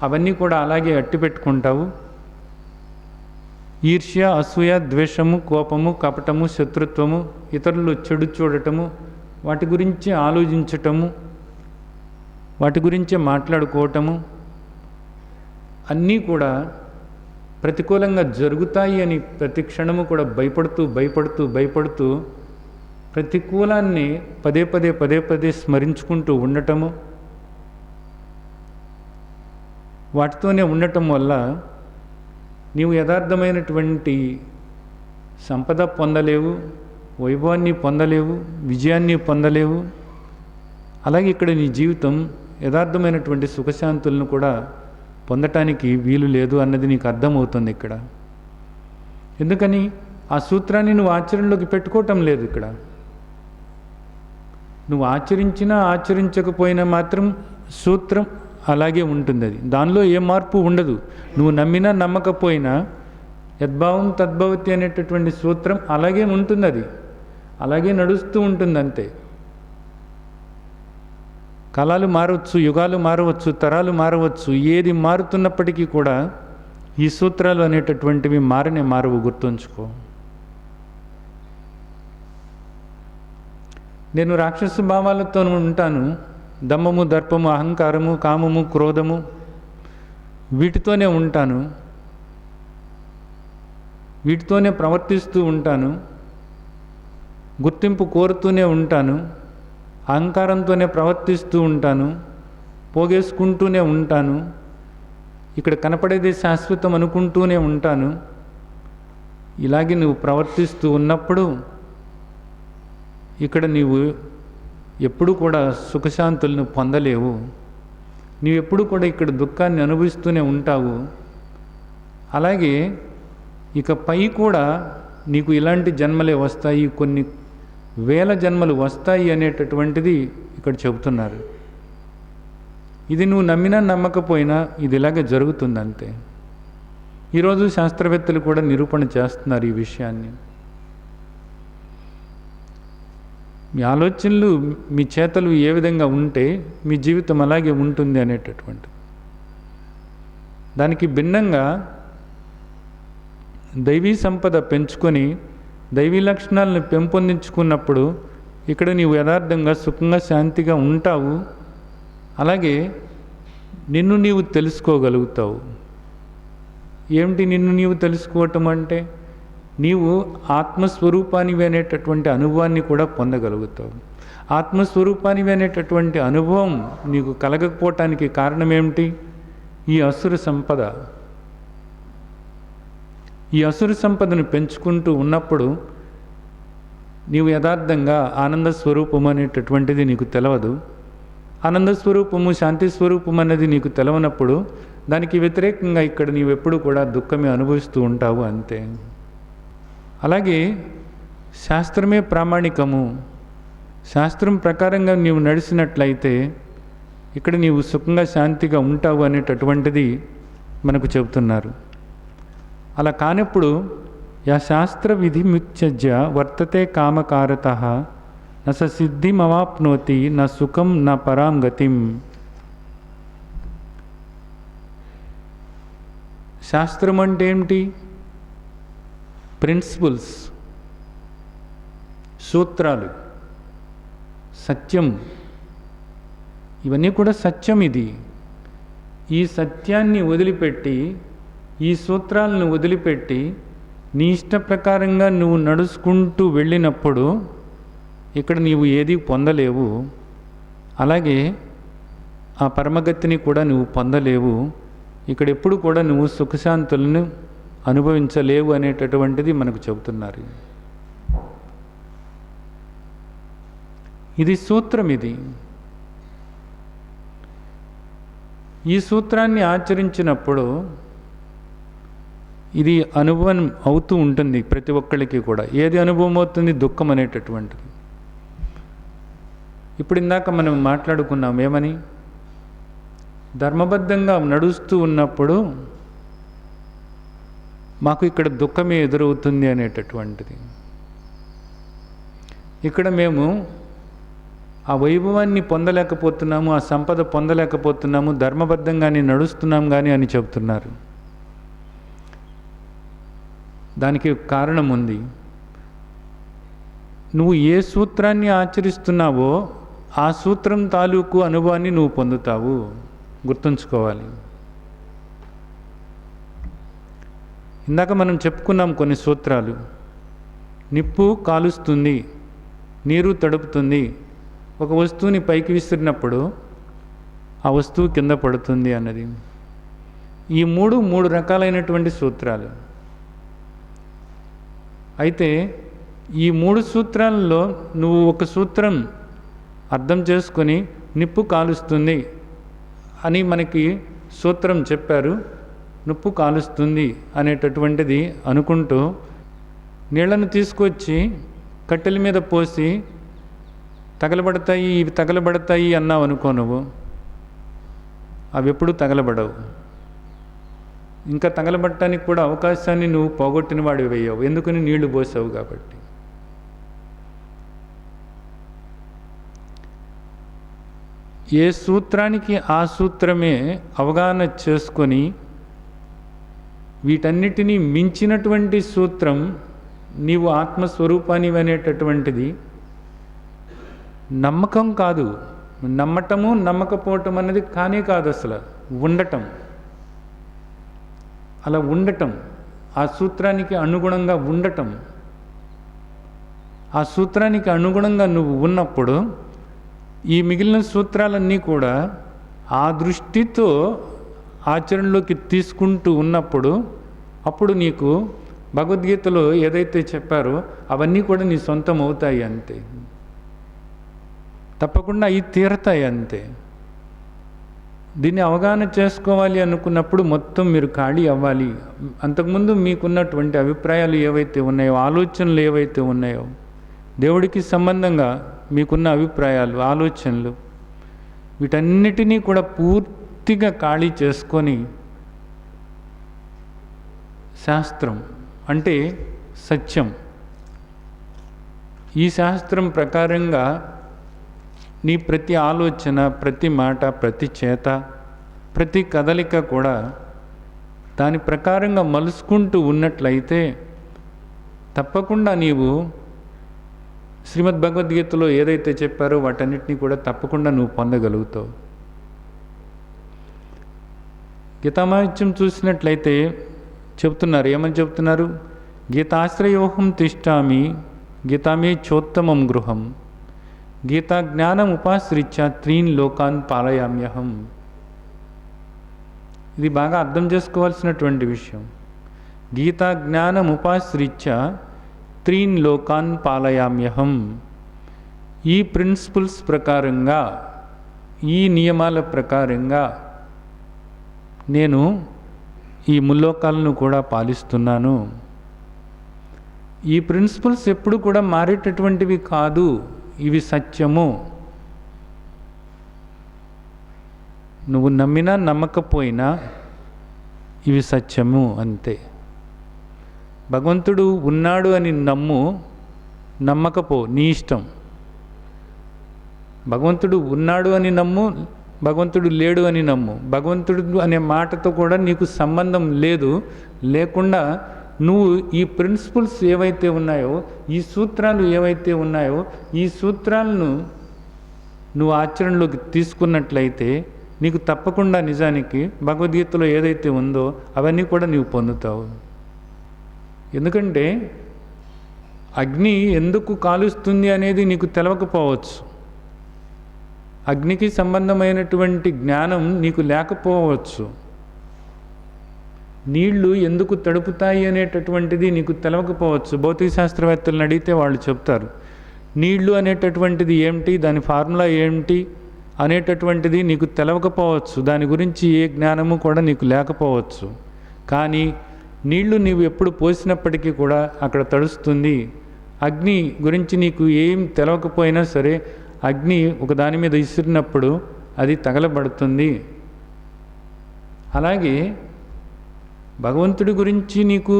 అవన్నీ కూడా అలాగే అట్టిపెట్టుకుంటావు. ఈర్ష్య, అసూయ, ద్వేషము, కోపము, కపటము, శత్రుత్వము, ఇతరులు చెడు చూడటము, వాటి గురించి ఆలోచించటము, వాటి గురించే మాట్లాడుకోవటము అన్నీ కూడా ప్రతికూలంగా జరుగుతాయి అని ప్రతి క్షణము కూడా భయపడుతూ ప్రతికూలాన్ని పదే పదే స్మరించుకుంటూ ఉండటము, వాటితోనే ఉండటం వల్ల నీవు యథార్థమైనటువంటి సంపద పొందలేవు, వైభవాన్ని పొందలేవు, విజయాన్ని పొందలేవు. అలాగే ఇక్కడ నీ జీవితం యథార్థమైనటువంటి సుఖశాంతులను కూడా పొందటానికి వీలు లేదు అన్నది నీకు అర్థమవుతుంది ఇక్కడ. ఎందుకని ఆ సూత్రాన్ని నువ్వు ఆచరణలోకి పెట్టుకోవటం లేదు. ఇక్కడ నువ్వు ఆచరించినా ఆచరించకపోయినా మాత్రం సూత్రం అలాగే ఉంటుంది. అది దానిలో ఏ మార్పు ఉండదు. నువ్వు నమ్మినా నమ్మకపోయినా యద్భావం తద్భవతి అనేటటువంటి సూత్రం అలాగే ఉంటుంది. అది అలాగే నడుస్తూ ఉంటుంది అంతే. కాలాలు మారవచ్చు, యుగాలు మారవచ్చు, తరాలు మారవచ్చు, ఏది మారుతున్నప్పటికీ కూడా ఈ సూత్రాలు అనేటటువంటివి మారవు. గుర్తుంచుకో. నేను రాక్షస భావాలతో ఉంటాను. దమ్మము, దర్పము, అహంకారము, కామము, క్రోధము వీటితోనే ఉంటాను, వీటితోనే ప్రవర్తిస్తూ ఉంటాను, గుర్తింపు కోరుతూనే ఉంటాను, అహంకారంతోనే ప్రవర్తిస్తూ ఉంటాను, పోగేసుకుంటూనే ఉంటాను, ఇక్కడ కనపడేది శాశ్వతం అనుకుంటూనే ఉంటాను. ఇలాగే నువ్వు ప్రవర్తిస్తూ ఉన్నప్పుడు ఇక్కడ నీవు ఎప్పుడు కూడా సుఖశాంతులను పొందలేవు. నీవు ఎప్పుడు కూడా ఇక్కడ దుఃఖాన్ని అనుభవిస్తూనే ఉంటావు. అలాగే ఇకపై కూడా నీకు ఇలాంటి జన్మలే వస్తాయి, కొన్ని వేల జన్మలు వస్తాయి అనేటటువంటిది ఇక్కడ చెబుతున్నారు. ఇది నువ్వు నమ్మినా నమ్మకపోయినా ఇది ఇలాగే జరుగుతుంది అంతే. ఈరోజు శాస్త్రవేత్తలు కూడా నిరూపణ చేస్తున్నారు ఈ విషయాన్ని. మీ ఆలోచనలు, మీ చేతలు ఏ విధంగా ఉంటే మీ జీవితం అలాగే ఉంటుంది అనేటటువంటి దానికి భిన్నంగా దైవీ సంపద పెంచుకొని దైవీ లక్షణాలను పెంపొందించుకున్నప్పుడు ఇక్కడ నీవు యథార్థంగా సుఖంగా శాంతిగా ఉంటావు. అలాగే నిన్ను నీవు తెలుసుకోగలుగుతావు. ఏమిటి నిన్ను నీవు తెలుసుకోవటం అంటే నీవు ఆత్మస్వరూపానివి అనేటటువంటి అనుభవాన్ని కూడా పొందగలుగుతావు. ఆత్మస్వరూపానివి అనేటటువంటి అనుభవం నీకు కలగకపోవటానికి కారణం ఏమిటి? ఈ అసుర సంపద. ఈ అసుర సంపదను పెంచుకుంటూ ఉన్నప్పుడు నీవు యథార్థంగా ఆనంద స్వరూపం అనేటటువంటిది నీకు తెలవదు. ఆనంద స్వరూపము, శాంతి స్వరూపం అనేది నీకు తెలవనప్పుడు దానికి వ్యతిరేకంగా ఇక్కడ నీవు ఎప్పుడు కూడా దుఃఖమే అనుభవిస్తూ ఉంటావు అంతే. అలాగే శాస్త్రమే ప్రామాణికము. శాస్త్రం ప్రకారంగా నీవు నడిచినట్లయితే ఇక్కడ నీవు సుఖంగా శాంతిగా ఉంటావు అనేటటువంటిది మనకు చెబుతున్నారు. అలా కానప్పుడు యా శాస్త్ర విధిముత్యజ్య వర్తతే కామకారతః న స సిద్ధిమవాప్నోతి న సుఖం న పరాం గతిం. శాస్త్రం అంటే ఏమిటి? ప్రిన్సిపల్స్, సూత్రాలు, సత్యం, ఇవన్నీ కూడా సత్యం. ఇది ఈ సత్యాన్ని వదిలిపెట్టి, ఈ సూత్రాలను వదిలిపెట్టి నీ ఇష్ట ప్రకారంగా నువ్వు నడుచుకుంటూ వెళ్ళినప్పుడు ఇక్కడ నీవు ఏది పొందలేవు. అలాగే ఆ పరమగతిని కూడా నువ్వు పొందలేవు. ఇక్కడ ఎప్పుడు కూడా నువ్వు సుఖశాంతులను అనుభవించలేవు అనేటటువంటిది మనకు చెబుతున్నారు. ఇది సూత్రం. ఇది ఈ సూత్రాన్ని ఆచరించినప్పుడు ఇది అనుభవం అవుతూ ఉంటుంది ప్రతి ఒక్కరికి కూడా. ఏది అనుభవం అవుతుంది? దుఃఖం అనేటటువంటిది. ఇప్పుడు ఇందాక మనం మాట్లాడుకున్నాం ఏమని? ధర్మబద్ధంగా నడుస్తూ ఉన్నప్పుడు మాకు ఇక్కడ దుఃఖమే ఎదురవుతుంది అనేటటువంటిది. ఇక్కడ మేము ఆ వైభవాన్ని పొందలేకపోతున్నాము, ఆ సంపద పొందలేకపోతున్నాము, ధర్మబద్ధంగానే నడుస్తున్నాం కానీ అని చెబుతున్నారు. దానికి కారణం ఉంది. నువ్వు ఏ సూత్రాన్ని ఆచరిస్తున్నావో ఆ సూత్రం తాలూకు అనుభవాన్ని నువ్వు పొందుతావు. గుర్తుంచుకోవాలి. ఇందాక మనం చెప్పుకున్నాం కొన్ని సూత్రాలు. నిప్పు కాలుస్తుంది, నీరు తడుపుతుంది, ఒక వస్తువుని పైకి విసిరినప్పుడు ఆ వస్తువు కింద పడుతుంది అన్నది. ఈ మూడు రకాలైనటువంటి సూత్రాలు. అయితే ఈ 3 సూత్రాలలో నువ్వు ఒక సూత్రం అర్థం చేసుకొని నిప్పు కాలుస్తుంది అని మనకి సూత్రం చెప్పారు, నిప్పు కాలుస్తుంది అనేటటువంటిది అనుకుంటూ నీళ్లను తీసుకొచ్చి కట్టెల మీద పోసి తగలబడతాయి, ఇవి తగలబడతాయి అన్నావు అనుకో, నువ్వు అవి ఎప్పుడు తగలబడవు. ఇంకా తగలబట్టడానికి కూడా అవకాశాన్ని నువ్వు పోగొట్టిన వాడివి అయ్యావు. ఎందుకని? నీళ్లు పోసావు కాబట్టి. ఏ సూత్రానికి ఆ సూత్రమే అవగాహన చేసుకొని వీటన్నిటినీ మించినటువంటి సూత్రం నీవు ఆత్మస్వరూపానివి అనేటటువంటిది నమ్మకం కాదు. నమ్మటము నమ్మకపోవటం అనేది కానే కాదు, అసలు ఉండటం. అలా ఉండటం, ఆ సూత్రానికి అనుగుణంగా ఉండటం. ఆ సూత్రానికి అనుగుణంగా నువ్వు ఉన్నప్పుడు ఈ మిగిలిన సూత్రాలన్నీ కూడా ఆ దృష్టితో ఆచరణలోకి తీసుకుంటూ ఉన్నప్పుడు అప్పుడు నీకు భగవద్గీతలో ఏదైతే చెప్పారో అవన్నీ కూడా నీ సొంతం అవుతాయి. అంతే, తప్పకుండా అవి తీరతాయి. అంతే. దీన్ని అవగాహన చేసుకోవాలి అనుకున్నప్పుడు మొత్తం మీరు ఖాళీ అవ్వాలి. అంతకుముందు మీకున్నటువంటి అభిప్రాయాలు ఏవైతే ఉన్నాయో, ఆలోచనలు ఏవైతే ఉన్నాయో, దేవుడికి సంబంధంగా మీకున్న అభిప్రాయాలు, ఆలోచనలు, వీటన్నిటినీ కూడా పూర్తిగా ఖాళీ చేసుకొని శాస్త్రం అంటే సత్యం, ఈ శాస్త్రం ప్రకారంగా నీ ప్రతి ఆలోచన, ప్రతి మాట, ప్రతి చేత, ప్రతి కదలిక కూడా దాని ప్రకారంగా మలుసుకుంటూ ఉన్నట్లయితే తప్పకుండా నీవు శ్రీమద్ భగవద్గీతలో ఏదైతే చెప్పారో వాటన్నిటినీ కూడా తప్పకుండా నువ్వు పొందగలుగుతావు. గీతామహత్యం చూసినట్లయితే చెప్తున్నారు, ఏమని చెప్తున్నారు? గీతాశ్రయోహం తిష్టామి గీతామే చోత్తమం గృహం గీతా జ్ఞానం ఉపాశ్రిత్య 3 లోకాన్ పాలయామ్యహం. ఇది బాగా అర్థం చేసుకోవాల్సినటువంటి విషయం. గీతా జ్ఞానం ఉపాశ్రిత్య 3 లోకాన్ పాలయామ్యహం. ఈ ప్రిన్సిపల్స్ ప్రకారంగా, ఈ నియమాల ప్రకారంగా నేను ఈ ముల్లోకాలను కూడా పాలిస్తున్నాను. ఈ ప్రిన్సిపల్స్ ఎప్పుడు కూడా మారేటటువంటివి కాదు, ఇవి సత్యము. నువ్వు నమ్మినా నమ్మకపోయినా ఇవి సత్యము, అంతే. భగవంతుడు ఉన్నాడు అని నమ్ము, నమ్మకపో, నీ ఇష్టం. భగవంతుడు ఉన్నాడు అని నమ్ము, భగవంతుడు లేడు అని నమ్ము. భగవంతుడు అనే మాటతో కూడా నీకు సంబంధం లేదు. లేకుండా నువ్వు ఈ ప్రిన్సిపల్స్ ఏవైతే ఉన్నాయో, ఈ సూత్రాలు ఏవైతే ఉన్నాయో, ఈ సూత్రాలను నువ్వు ఆచరణలోకి తీసుకున్నట్లయితే నీకు తప్పకుండా నిజానికి భగవద్గీతలో ఏదైతే ఉందో అవన్నీ కూడా నీవు పొందుతావు. ఎందుకంటే అగ్ని ఎందుకు కాలుస్తుంది అనేది నీకు తెలవకపోవచ్చు. అగ్నికి సంబంధమైనటువంటి జ్ఞానం నీకు లేకపోవచ్చు. నీళ్లు ఎందుకు తడుపుతాయి అనేటటువంటిది నీకు తెలవకపోవచ్చు. భౌతిక శాస్త్రవేత్తలను అడిగితే వాళ్ళు చెప్తారు. నీళ్లు అనేటటువంటిది ఏమిటి, దాని ఫార్ములా ఏమిటి అనేటటువంటిది నీకు తెలవకపోవచ్చు. దాని గురించి ఏ జ్ఞానము కూడా నీకు లేకపోవచ్చు. కానీ నీళ్లు నీవు ఎప్పుడు పోసినప్పటికీ కూడా అక్కడ తడుస్తుంది. అగ్ని గురించి నీకు ఏం తెలవకపోయినా సరే అగ్ని ఒక దాని మీద విసిరినప్పుడు అది తగలబడుతుంది. అలాగే భగవంతుడి గురించి నీకు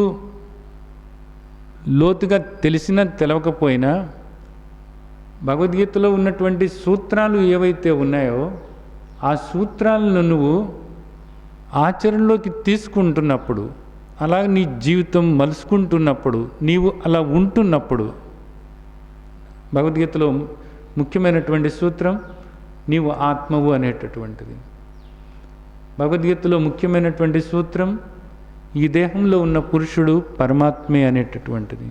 లోతుగా తెలిసినా తెలవకపోయినా భగవద్గీతలో ఉన్నటువంటి సూత్రాలు ఏవైతే ఉన్నాయో ఆ సూత్రాలను నువ్వు ఆచరణలోకి తీసుకుంటున్నప్పుడు, అలా నీ జీవితం మలుసుకుంటున్నప్పుడు, నీవు అలా ఉంటున్నప్పుడు, భగవద్గీతలో ముఖ్యమైనటువంటి సూత్రం నీవు ఆత్మవు అనేటటువంటిది. భగవద్గీతలో ముఖ్యమైనటువంటి సూత్రం ఈ దేహంలో ఉన్న పురుషుడు పరమాత్మే అనేటటువంటిది.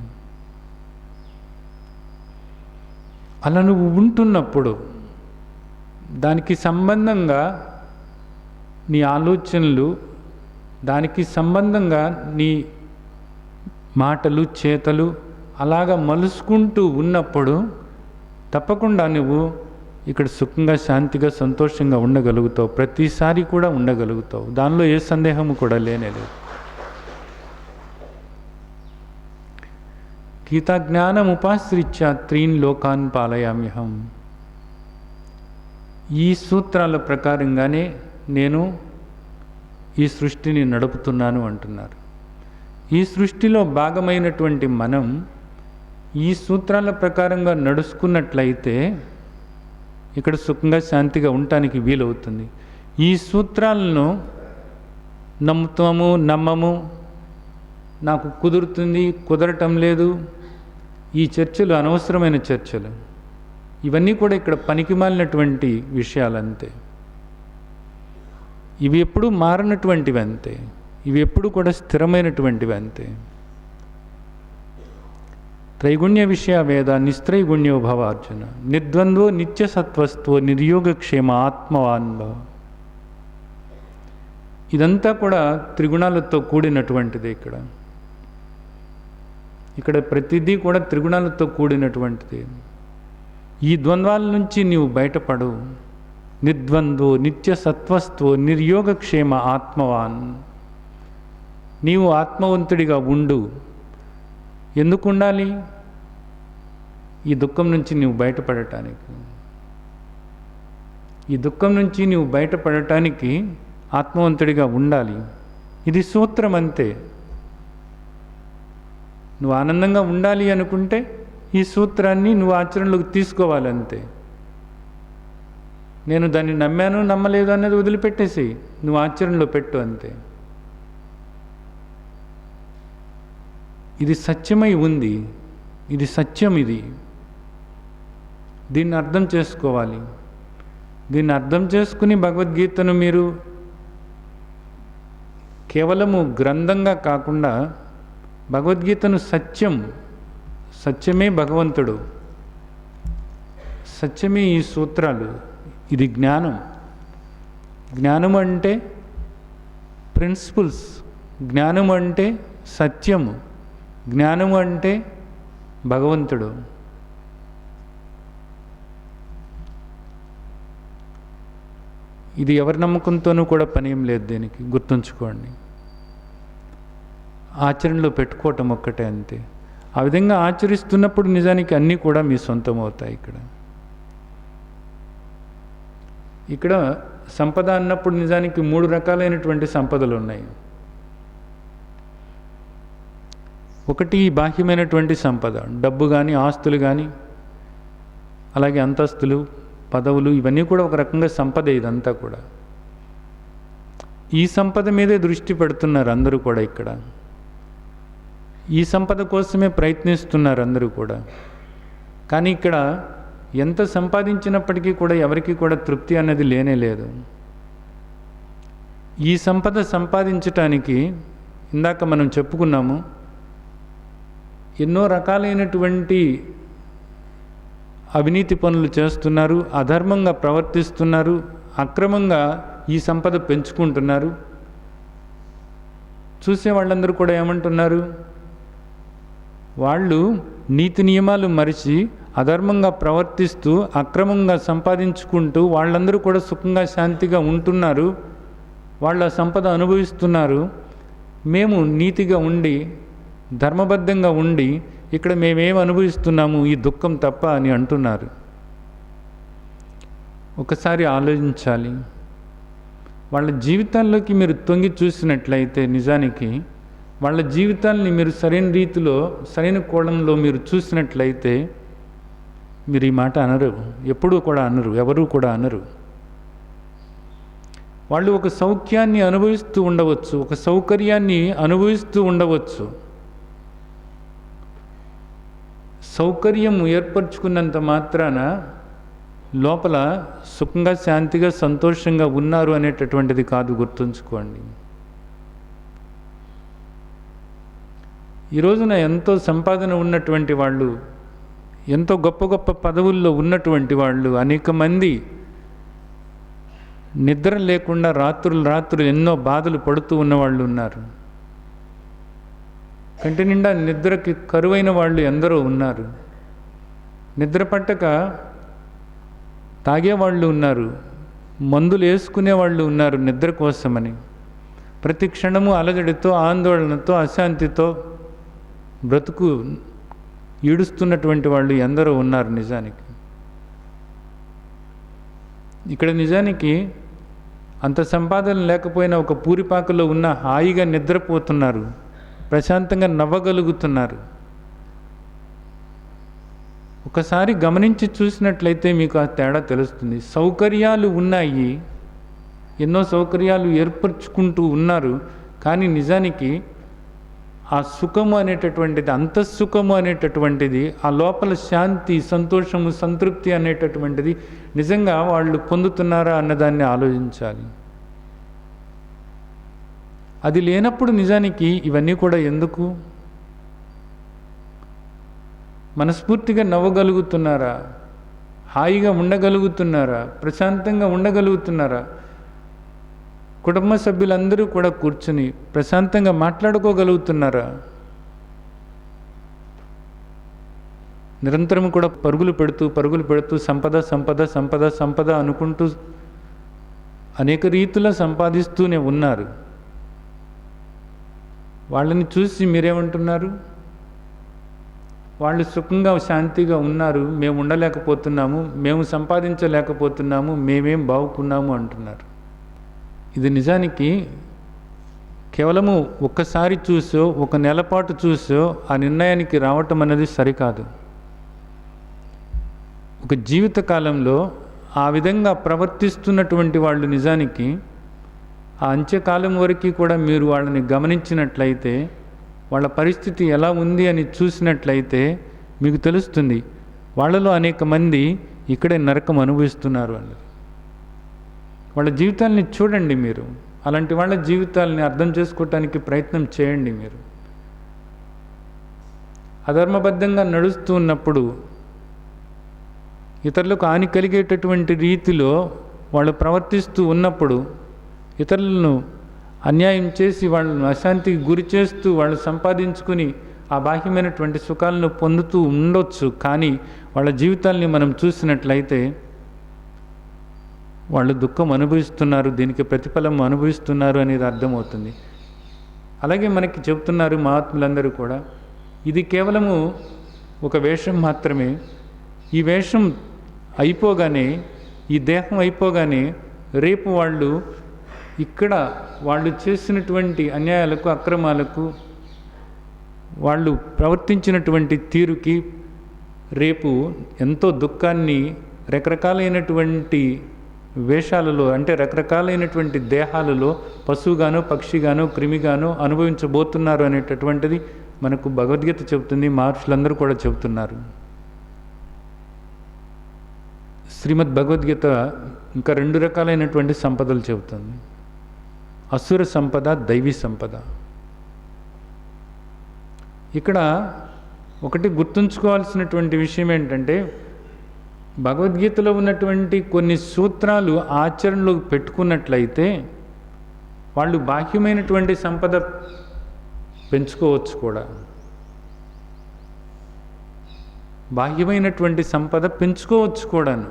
అలా నువ్వు ఉంటున్నప్పుడు దానికి సంబంధంగా నీ ఆలోచనలు, దానికి సంబంధంగా నీ మాటలు చేతలు అలాగా మలుసుకుంటూ ఉన్నప్పుడు తప్పకుండా నువ్వు ఇక్కడ సుఖంగా శాంతిగా సంతోషంగా ఉండగలుగుతావు. ప్రతిసారి కూడా ఉండగలుగుతావు. దానిలో ఏ సందేహము కూడా లేనేలేదు. గీతా జ్ఞానం ఉపాశ్రిత్య త్రీన్ లోకాన్ పాలయామ్యహం. ఈ సూత్రాల ప్రకారంగానే నేను ఈ సృష్టిని నడుపుతున్నాను అంటున్నారు. ఈ సృష్టిలో భాగమైనటువంటి మనం ఈ సూత్రాల ప్రకారంగా నడుచుకున్నట్లయితే ఇక్కడ సుఖంగా శాంతిగా ఉండటానికి వీలవుతుంది. ఈ సూత్రాలను నమ్ముతాము, నమ్మము, నాకు కుదురుతుంది, కుదరటం లేదు, ఈ చర్చలు అనవసరమైన చర్చలు. ఇవన్నీ కూడా ఇక్కడ పనికిమాలినటువంటి విషయాలంతే. ఇవి ఎప్పుడూ మారినటువంటివి అంతే. ఇవి ఎప్పుడు కూడా స్థిరమైనటువంటివి అంతే. త్రైగుణ్య విషయ వేద నిస్త్రైగుణ్యో భవ అర్జున. నిర్ద్వంద్వో నిత్యసత్వస్తో నిర్యోగక్షేమ ఆత్మవాన్ భవ. ఇదంతా కూడా త్రిగుణాలతో కూడినటువంటిది. ఇక్కడ ప్రతిదీ కూడా త్రిగుణాలతో కూడినటువంటిది. ఈ ద్వంద్వాల నుంచి నీవు బయటపడు. నిర్ద్వంద్వో నిత్యసత్వస్తో నిర్యోగక్షేమ ఆత్మవాన్. నీవు ఆత్మవంతుడిగా ఉండు. ఎందుకు ఉండాలి? ఈ దుఃఖం నుంచి నీవు బయటపడటానికి. ఈ దుఃఖం నుంచి నీవు బయటపడటానికి ఆత్మవంతుడిగా ఉండాలి. ఇది సూత్రం అంతే. నువ్వు ఆనందంగా ఉండాలి అనుకుంటే ఈ సూత్రాన్ని నువ్వు ఆచరణలోకి తీసుకోవాలంతే. నేను దాన్ని నమ్మాను నమ్మలేదు అన్నది వదిలిపెట్టేసి నువ్వు ఆచరణలో పెట్టు అంతే. ఇది సత్యమై ఉంది. ఇది సత్యం. దీన్ని అర్థం చేసుకోవాలి. దీన్ని అర్థం చేసుకుని భగవద్గీతను మీరు కేవలము గ్రంథంగా కాకుండా భగవద్గీతను సత్యమే భగవంతుడు, సత్యమే ఈ సూత్రాలు. ఇది జ్ఞానం. జ్ఞానం అంటే ప్రిన్సిపుల్స్, జ్ఞానం అంటే సత్యము, జ్ఞానం అంటే భగవంతుడు. ఇది ఎవరి నమ్మకంతోనూ కూడా పనేం లేదు. దీనికి గుర్తుంచుకోండి. ఆచరణలో పెట్టుకోవటం ఒక్కటే అంతే. ఆ విధంగా ఆచరిస్తున్నప్పుడు నిజానికి అన్నీ కూడా మీ సొంతం అవుతాయి. ఇక్కడ సంపద అన్నప్పుడు నిజానికి 3 రకాలైనటువంటి సంపదలు ఉన్నాయి. ఒకటి బాహ్యమైనటువంటి సంపద, డబ్బు కానీ ఆస్తులు కానీ, అలాగే అంతస్తులు, పదవులు, ఇవన్నీ కూడా ఒక రకంగా సంపద. ఇదంతా కూడా ఈ సంపద మీదే దృష్టి పెడుతున్నారు అందరూ కూడా. ఇక్కడ ఈ సంపద కోసమే ప్రయత్నిస్తున్నారు అందరూ కూడా. కానీ ఇక్కడ ఎంత సంపాదించినప్పటికీ కూడా ఎవరికి కూడా తృప్తి అన్నది లేనే లేదు. ఈ సంపద సంపాదించటానికి ఇందాక మనం చెప్పుకున్నాము, ఎన్నో రకాలైనటువంటి అవినీతి పనులు చేస్తున్నారు, అధర్మంగా ప్రవర్తిస్తున్నారు, అక్రమంగా ఈ సంపద పెంచుకుంటున్నారు. చూసే వాళ్ళందరూ కూడా ఏమంటున్నారు? వాళ్ళు నీతి నియమాలు మరిచి అధర్మంగా ప్రవర్తిస్తూ అక్రమంగా సంపాదించుకుంటూ వాళ్ళందరూ కూడా సుఖంగా శాంతిగా ఉంటున్నారు, వాళ్ళ సంపద అనుభవిస్తున్నారు. మేము నీతిగా ఉండి ధర్మబద్ధంగా ఉండి ఇక్కడ మేమేం అనుభవిస్తున్నాము? ఈ దుఃఖం తప్ప అని అంటున్నారు. ఒకసారి ఆలోచించాలి. వాళ్ళ జీవితాల్లోకి మీరు తొంగి చూసినట్లయితే నిజానికి వాళ్ళ జీవితాల్ని మీరు సరైన రీతిలో సరైన కోణంలో మీరు చూసినట్లయితే మీరు ఈ మాట అనరు, ఎప్పుడూ కూడా అనరు, ఎవరూ కూడా అనరు. వాళ్ళు ఒక సౌఖ్యాన్ని అనుభవిస్తూ ఉండవచ్చు, ఒక సౌకర్యాన్ని అనుభవిస్తూ ఉండవచ్చు. సౌకర్యం ఏర్పరచుకున్నంత మాత్రాన లోపల సుఖంగా, శాంతిగా, సంతోషంగా ఉన్నారు అనేటటువంటిది కాదు, గుర్తుంచుకోండి. ఈ రోజున ఎంతో సంపాదన ఉన్నటువంటి వాళ్ళు, ఎంతో గొప్ప గొప్ప పదవుల్లో ఉన్నటువంటి వాళ్ళు, అనేక మంది నిద్ర లేకుండా రాత్రులు ఎన్నో బాధలు పడుతూ ఉన్నవాళ్ళు ఉన్నారు. కంటి నిండా నిద్రకి కరువైన వాళ్ళు ఎందరో ఉన్నారు. నిద్ర పట్టక తాగేవాళ్ళు ఉన్నారు, మందులు వేసుకునే వాళ్ళు ఉన్నారు నిద్ర కోసమని. ప్రతి క్షణము అలజడితో, ఆందోళనతో, అశాంతితో బ్రతుకు ఈడుస్తున్నటువంటి వాళ్ళు ఎందరో ఉన్నారు. నిజానికి ఇక్కడ నిజానికి అంత సంపాదన లేకపోయినా ఒక పూరిపాకలో ఉన్న హాయిగా నిద్రపోతున్నారు, ప్రశాంతంగా నవ్వగలుగుతున్నారు. ఒకసారి గమనించి చూసినట్లయితే మీకు ఆ తేడా తెలుస్తుంది. సౌకర్యాలు ఉన్నాయి, ఎన్నో సౌకర్యాలు ఏర్పరచుకుంటూ ఉన్నారు, కానీ నిజానికి ఆ సుఖము అనేటటువంటిది, అంతఃసుఖము అనేటటువంటిది, ఆ లోపల శాంతి, సంతోషము, సంతృప్తి అనేటటువంటిది నిజంగా వాళ్ళు పొందుతున్నారా అన్నదాన్ని ఆలోచించాలి. అది లేనప్పుడు నిజానికి ఇవన్నీ కూడా ఎందుకు? మనస్ఫూర్తిగా నవ్వగలుగుతున్నారా? హాయిగా ఉండగలుగుతున్నారా? ప్రశాంతంగా ఉండగలుగుతున్నారా? కుటుంబ సభ్యులందరూ కూడా కూర్చుని ప్రశాంతంగా మాట్లాడుకోగలుగుతున్నారా? నిరంతరం కూడా పరుగులు పెడుతూ సంపద సంపద సంపద సంపద అనుకుంటూ అనేక రీతుల్లో సంపాదిస్తూనే ఉన్నారు. వాళ్ళని చూసి మీరేమంటున్నారు? వాళ్ళు సుఖంగా, శాంతిగా ఉన్నారు, మేము ఉండలేకపోతున్నాము, మేము సంపాదించలేకపోతున్నాము, మేమేం బాగుకున్నాము అంటున్నారు. ఇది నిజానికి కేవలము ఒక్కసారి చూసో, ఒక నెలపాటు చూసో ఆ నిర్ణయానికి రావటం అనేది సరికాదు. ఒక జీవితకాలంలో ఆ విధంగా ప్రవర్తిస్తున్నటువంటి వాళ్ళు నిజానికి ఆ అంత్యకాలం వరకు కూడా మీరు వాళ్ళని గమనించినట్లయితే, వాళ్ళ పరిస్థితి ఎలా ఉంది అని చూసినట్లయితే మీకు తెలుస్తుంది. వాళ్ళలో అనేక మంది ఇక్కడే నరకం అనుభవిస్తున్నారు అన్నది. వాళ్ళ జీవితాలని చూడండి మీరు, అలాంటి వాళ్ళ జీవితాలని అర్థం చేసుకోవటానికి ప్రయత్నం చేయండి. మీరు అధర్మబద్ధంగా నడుస్తూ ఉన్నప్పుడు, ఇతరులకు హాని కలిగేటటువంటి రీతిలో వాళ్ళు ప్రవర్తిస్తూ ఉన్నప్పుడు, ఇతరులను అన్యాయం చేసి వాళ్ళను అశాంతికి గురి చేస్తూ వాళ్ళు సంపాదించుకుని ఆ బాహ్యమైనటువంటి సుఖాలను పొందుతూ ఉండొచ్చు. కానీ వాళ్ళ జీవితాల్ని మనం చూసినట్లయితే వాళ్ళు దుఃఖం అనుభవిస్తున్నారు, దీనికి ప్రతిఫలం అనుభవిస్తున్నారు అనేది అర్థమవుతుంది. అలాగే మనకి చెప్తున్నారు మహాత్ములందరూ కూడా, ఇది కేవలము ఒక వేషం మాత్రమే. ఈ వేషం అయిపోగానే, ఈ దేహం అయిపోగానే రేపు వాళ్ళు ఇక్కడ వాళ్ళు చేసినటువంటి అన్యాయాలకు, అక్రమాలకు, వాళ్ళు ప్రవర్తించినటువంటి తీరుకి రేపు ఎంతో దుఃఖాన్ని రకరకాలైనటువంటి వేషాలలో, అంటే రకరకాలైనటువంటి దేహాలలో పశువుగానో, పక్షిగానో, క్రిమిగానో అనుభవించబోతున్నారు అనేటటువంటిది మనకు భగవద్గీత చెబుతుంది, మహర్షులందరూ కూడా చెబుతున్నారు. శ్రీమద్ భగవద్గీత ఇంకా 2 రకాలైనటువంటి సంపదలు చెబుతుంది. అసుర సంపద, దైవీ సంపద. ఇక్కడ ఒకటి గుర్తుంచుకోవాల్సినటువంటి విషయం ఏంటంటే, భగవద్గీతలో ఉన్నటువంటి కొన్ని సూత్రాలు ఆచరణలో పెట్టుకున్నట్లయితే వాళ్ళు బాహ్యమైనటువంటి సంపద పెంచుకోవచ్చు కూడా. బాహ్యమైనటువంటి సంపద పెంచుకోవచ్చు కూడాను.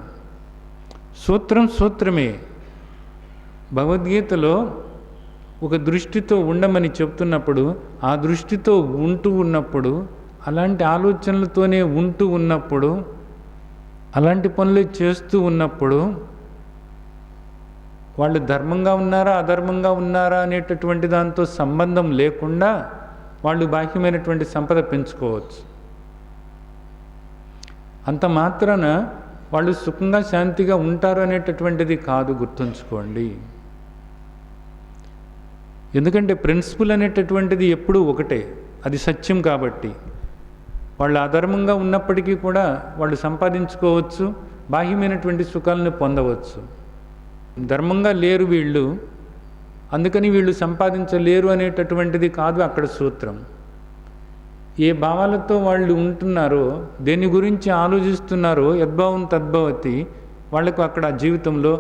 సూత్రమే. భగవద్గీతలో ఒక దృష్టితో ఉండమని చెప్తున్నప్పుడు, ఆ దృష్టితో ఉంటూ ఉన్నప్పుడు, అలాంటి ఆలోచనలతోనే ఉంటూ ఉన్నప్పుడు, అలాంటి పనులు చేస్తూ ఉన్నప్పుడు వాళ్ళు ధర్మంగా ఉన్నారా, అధర్మంగా ఉన్నారా అనేటటువంటి దాంతో సంబంధం లేకుండా వాళ్ళు బాహ్యమైనటువంటి సంపద పెంచుకోవచ్చు. అంత మాత్రాన వాళ్ళు సుఖంగా శాంతిగా ఉంటారు అనేటటువంటిది కాదు, గుర్తుంచుకోండి. ఎందుకంటే ప్రిన్సిపల్ అనేటటువంటిది ఎప్పుడూ ఒకటే, అది సత్యం. కాబట్టి వాళ్ళు అధర్మంగా ఉన్నప్పటికీ కూడా వాళ్ళు సంపాదించుకోవచ్చు, బాహ్యమైనటువంటి సుఖాలను పొందవచ్చు. ధర్మంగా లేరు వీళ్ళు, అందుకని వీళ్ళు సంపాదించలేరు అనేటటువంటిది కాదు అక్కడ సూత్రం. ఏ భావాలతో వాళ్ళు ఉంటున్నారో, దేని గురించి ఆలోచిస్తున్నారో, యద్భావం తద్భవతి, వాళ్లకు అక్కడ జీవితంలో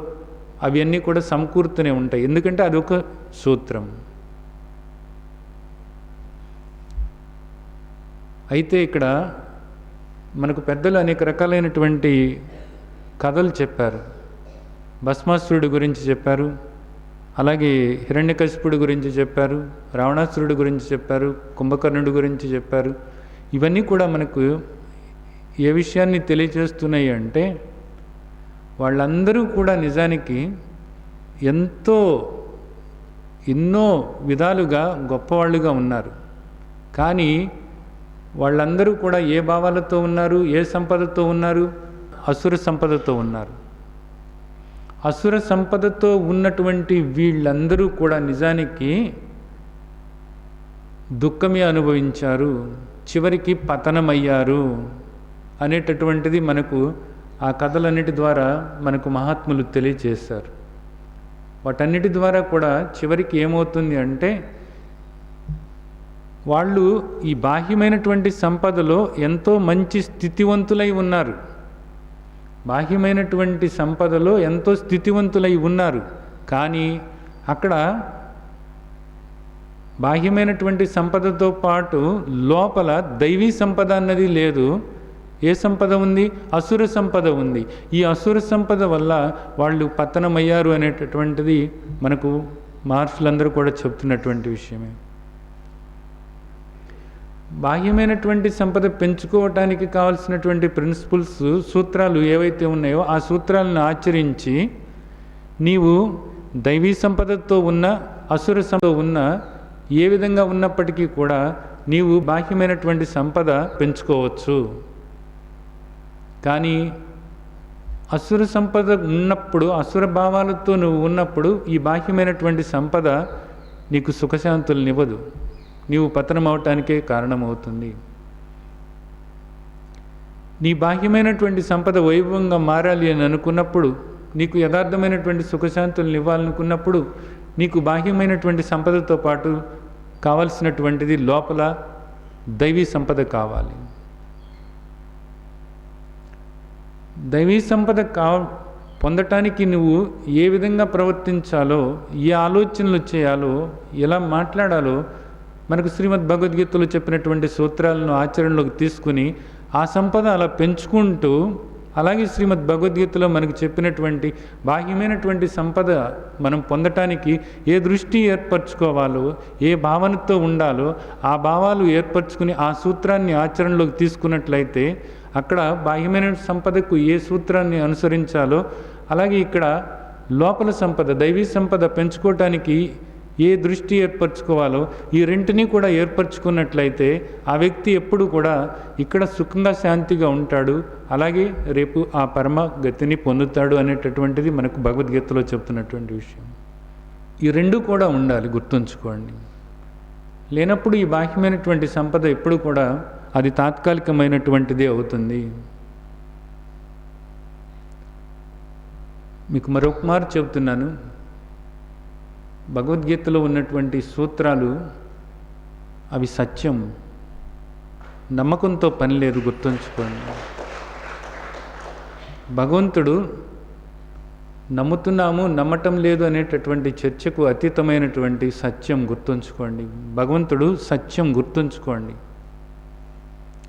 అవన్నీ కూడా సమకూరుతూనే ఉంటాయి. ఎందుకంటే అదొక సూత్రం. అయితే ఇక్కడ మనకు పెద్దలు అనేక రకాలైనటువంటి కథలు చెప్పారు. భస్మాసురుడి గురించి చెప్పారు, అలాగే హిరణ్యకశిపుడి గురించి చెప్పారు, రావణాసురుడి గురించి చెప్పారు, కుంభకర్ణుడి గురించి చెప్పారు. ఇవన్నీ కూడా మనకు ఏ విషయాన్ని తెలియజేస్తున్నాయి అంటే, వాళ్ళందరూ కూడా నిజానికి ఎన్నో విధాలుగా గొప్పవాళ్ళుగా ఉన్నారు. కానీ వాళ్ళందరూ కూడా ఏ భావాలతో ఉన్నారు, ఏ సంపదతో ఉన్నారు? అసుర సంపదతో ఉన్నారు. అసుర సంపదతో ఉన్నటువంటి వీళ్ళందరూ కూడా నిజానికి దుఃఖమే అనుభవించారు, చివరికి పతనమయ్యారు అనేటటువంటిది మనకు ఆ కథలన్నిటి ద్వారా మనకు మహాత్ములు తెలియజేశారు. వాటన్నిటి ద్వారా కూడా చివరికి ఏమవుతుంది అంటే, వాళ్ళు ఈ బాహ్యమైనటువంటి సంపదలో ఎంతో మంచి స్థితివంతులై ఉన్నారు. బాహ్యమైనటువంటి సంపదలో ఎంతో స్థితివంతులై ఉన్నారు. కానీ అక్కడ బాహ్యమైనటువంటి సంపదతో పాటు లోపల దైవీ సంపద అన్నది లేదు. ఏ సంపద ఉంది? అసుర సంపద ఉంది. ఈ అసుర సంపద వల్ల వాళ్ళు పతనమయ్యారు అనేటటువంటిది మనకు మహర్షులందరూ కూడా చెప్తున్నటువంటి విషయమే. బాహ్యమైనటువంటి సంపద పెంచుకోవటానికి కావాల్సినటువంటి ప్రిన్సిపల్స్, సూత్రాలు ఏవైతే ఉన్నాయో ఆ సూత్రాలను ఆచరించి నీవు దైవీ సంపదతో ఉన్న, అసుర సంపద ఉన్న, ఏ విధంగా ఉన్నప్పటికీ కూడా నీవు బాహ్యమైనటువంటి సంపద పెంచుకోవచ్చు. కానీ అసుర సంపద ఉన్నప్పుడు, అసుర భావాలతో నువ్వు ఉన్నప్పుడు ఈ బాహ్యమైనటువంటి సంపద నీకు సుఖశాంతులనివ్వదు, నీవు పతనం అవటానికే కారణమవుతుంది. నీ బాహ్యమైనటువంటి సంపద వైభవంగా మారాలి అని అనుకున్నప్పుడు, నీకు యథార్థమైనటువంటి సుఖశాంతులను ఇవ్వాలనుకున్నప్పుడు, నీకు బాహ్యమైనటువంటి సంపదతో పాటు కావలసినటువంటిది లోపల దైవీ సంపద కావాలి. దైవీ సంపద పొందటానికి నువ్వు ఏ విధంగా ప్రవర్తించాలో, ఏ ఆలోచనలు చేయాలో, ఎలా మాట్లాడాలో మనకు శ్రీమద్ భగవద్గీతలో చెప్పినటువంటి సూత్రాలను ఆచరణలోకి తీసుకుని ఆ సంపద అలా పెంచుకుంటూ, అలాగే శ్రీమద్ భగవద్గీతలో మనకు చెప్పినటువంటి బాహ్యమైనటువంటి సంపద మనం పొందటానికి ఏ దృష్టి ఏర్పరచుకోవాలో, ఏ భావనతో ఉండాలో ఆ భావాలు ఏర్పరచుకుని ఆ సూత్రాన్ని ఆచరణలోకి తీసుకున్నట్లయితే అక్కడ బాహ్యమైన సంపదకు ఏ సూత్రాన్ని అనుసరించాలో, అలాగే ఇక్కడ లోపల సంపద, దైవీ సంపద పెంచుకోవటానికి ఏ దృష్టి ఏర్పరచుకోవాలో ఈ రెంటినీ కూడా ఏర్పరచుకున్నట్లయితే ఆ వ్యక్తి ఎప్పుడు కూడా ఇక్కడ సుఖంగా శాంతిగా ఉంటాడు, అలాగే రేపు ఆ పరమ గతిని పొందుతాడు అనేటటువంటిది మనకు భగవద్గీతలో చెప్తున్నటువంటి విషయం. ఈ రెండు కూడా ఉండాలి, గుర్తుంచుకోండి. లేనప్పుడు ఈ బాహ్యమైనటువంటి సంపద ఎప్పుడు కూడా అది తాత్కాలికమైనటువంటిదే అవుతుంది. మీకు మరొక మారు చెబుతున్నాను, భగవద్గీతలో ఉన్నటువంటి సూత్రాలు అవి సత్యం, నమ్మకంతో పని లేదు, గుర్తుంచుకోండి. భగవంతుడు నమ్ముతున్నాము, నమ్మటం లేదు అనేటటువంటి చర్చకు అతీతమైనటువంటి సత్యం, గుర్తుంచుకోండి. భగవంతుడు సత్యం, గుర్తుంచుకోండి.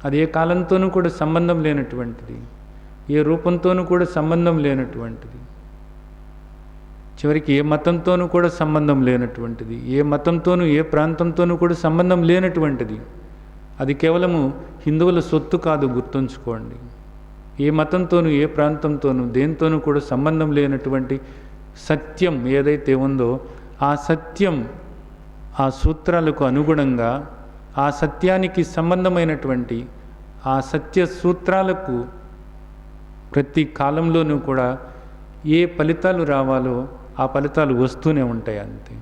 అది ఏ కాలంతోనూ కూడా సంబంధం లేనటువంటిది, ఏ రూపంతోనూ కూడా సంబంధం లేనటువంటిది, చివరికి ఏ మతంతోనూ కూడా సంబంధం లేనటువంటిది, ఏ మతంతోనూ ఏ ప్రాంతంతోనూ కూడా సంబంధం లేనటువంటిది. అది కేవలము హిందువుల సొత్తు కాదు, గుర్తుంచుకోండి. ఏ మతంతోనూ ఏ ప్రాంతంతోనూ దేనితోనూ కూడా సంబంధం లేనటువంటి సత్యం ఏదైతే ఉందో ఆ సత్యం, ఆ సూత్రాలకు అనుగుణంగా, ఆ సత్యానికి సంబంధమైనటువంటి ఆ సత్య సూత్రాలకు ప్రతి కాలంలోనూ కూడా ఏ ఫలితాలు రావాలో ఆ ఫలితాలు వస్తూనే ఉంటాయి అంతే.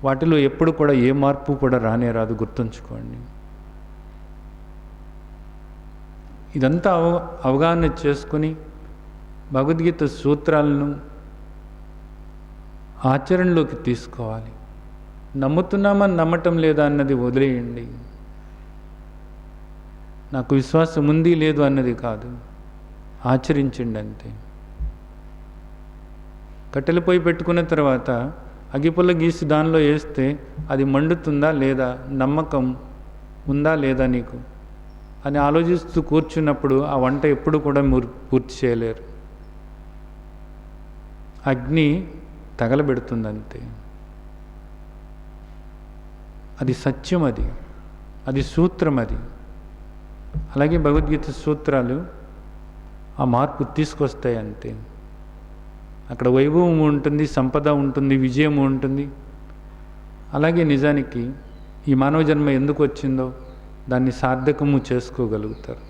వాటిలో ఎప్పుడు కూడా ఏ మార్పు కూడా రానే రాదు, గుర్తుంచుకోండి. ఇదంతా అవగాహన చేసుకొని భగవద్గీత సూత్రాలను ఆచరణలోకి తీసుకోవాలి. నమ్ముతున్నామని నమ్మటం లేదా అన్నది వదిలేయండి. నాకు విశ్వాసం ఉంది లేదు అన్నది కాదు, ఆచరించండి అంతే. కట్టెల పొయ్యి పెట్టుకున్న తర్వాత అగిపుల్ల గీసి దానిలో వేస్తే అది మండుతుందా లేదా, నమ్మకం ఉందా లేదా నీకు అని ఆలోచిస్తూ కూర్చున్నప్పుడు ఆ వంట ఎప్పుడు కూడా పూర్తి చేయలేరు. అగ్ని తగలబెడుతుంది అంతే. అది సత్యం, అది సూత్రం. అలాగే భగవద్గీత సూత్రాలు ఆ మార్పు తీసుకొస్తాయి అంతే. అక్కడ వైభవం ఉంటుంది, సంపద ఉంటుంది, విజయం ఉంటుంది. అలాగే నిజానికి ఈ మానవ జన్మ ఎందుకు వచ్చిందో దాన్ని సార్థకము చేసుకోగలుగుతారు.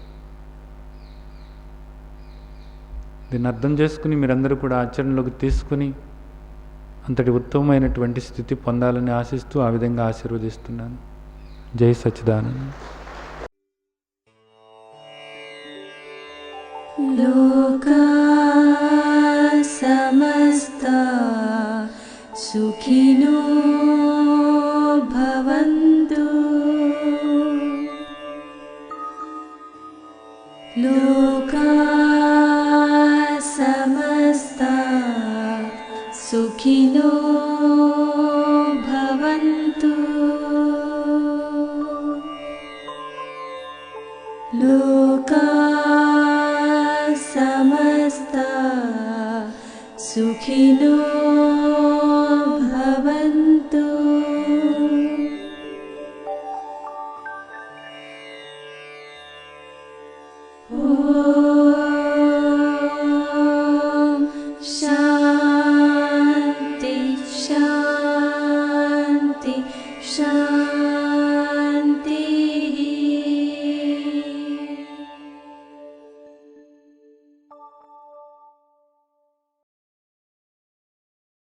దీన్ని అర్థం చేసుకుని మీరందరూ కూడా ఆచరణలోకి తీసుకుని అంతటి ఉత్తమమైనటువంటి స్థితి పొందాలని ఆశిస్తూ ఆ విధంగా ఆశీర్వదిస్తున్నాను. జై సచ్చిదానంద. లోకా సమస్తా సుఖినో భవంతు. లోకా సమస్తా సుఖినో భవంతు. లోకా సమస్తా సుఖినో భవంతు. ఓ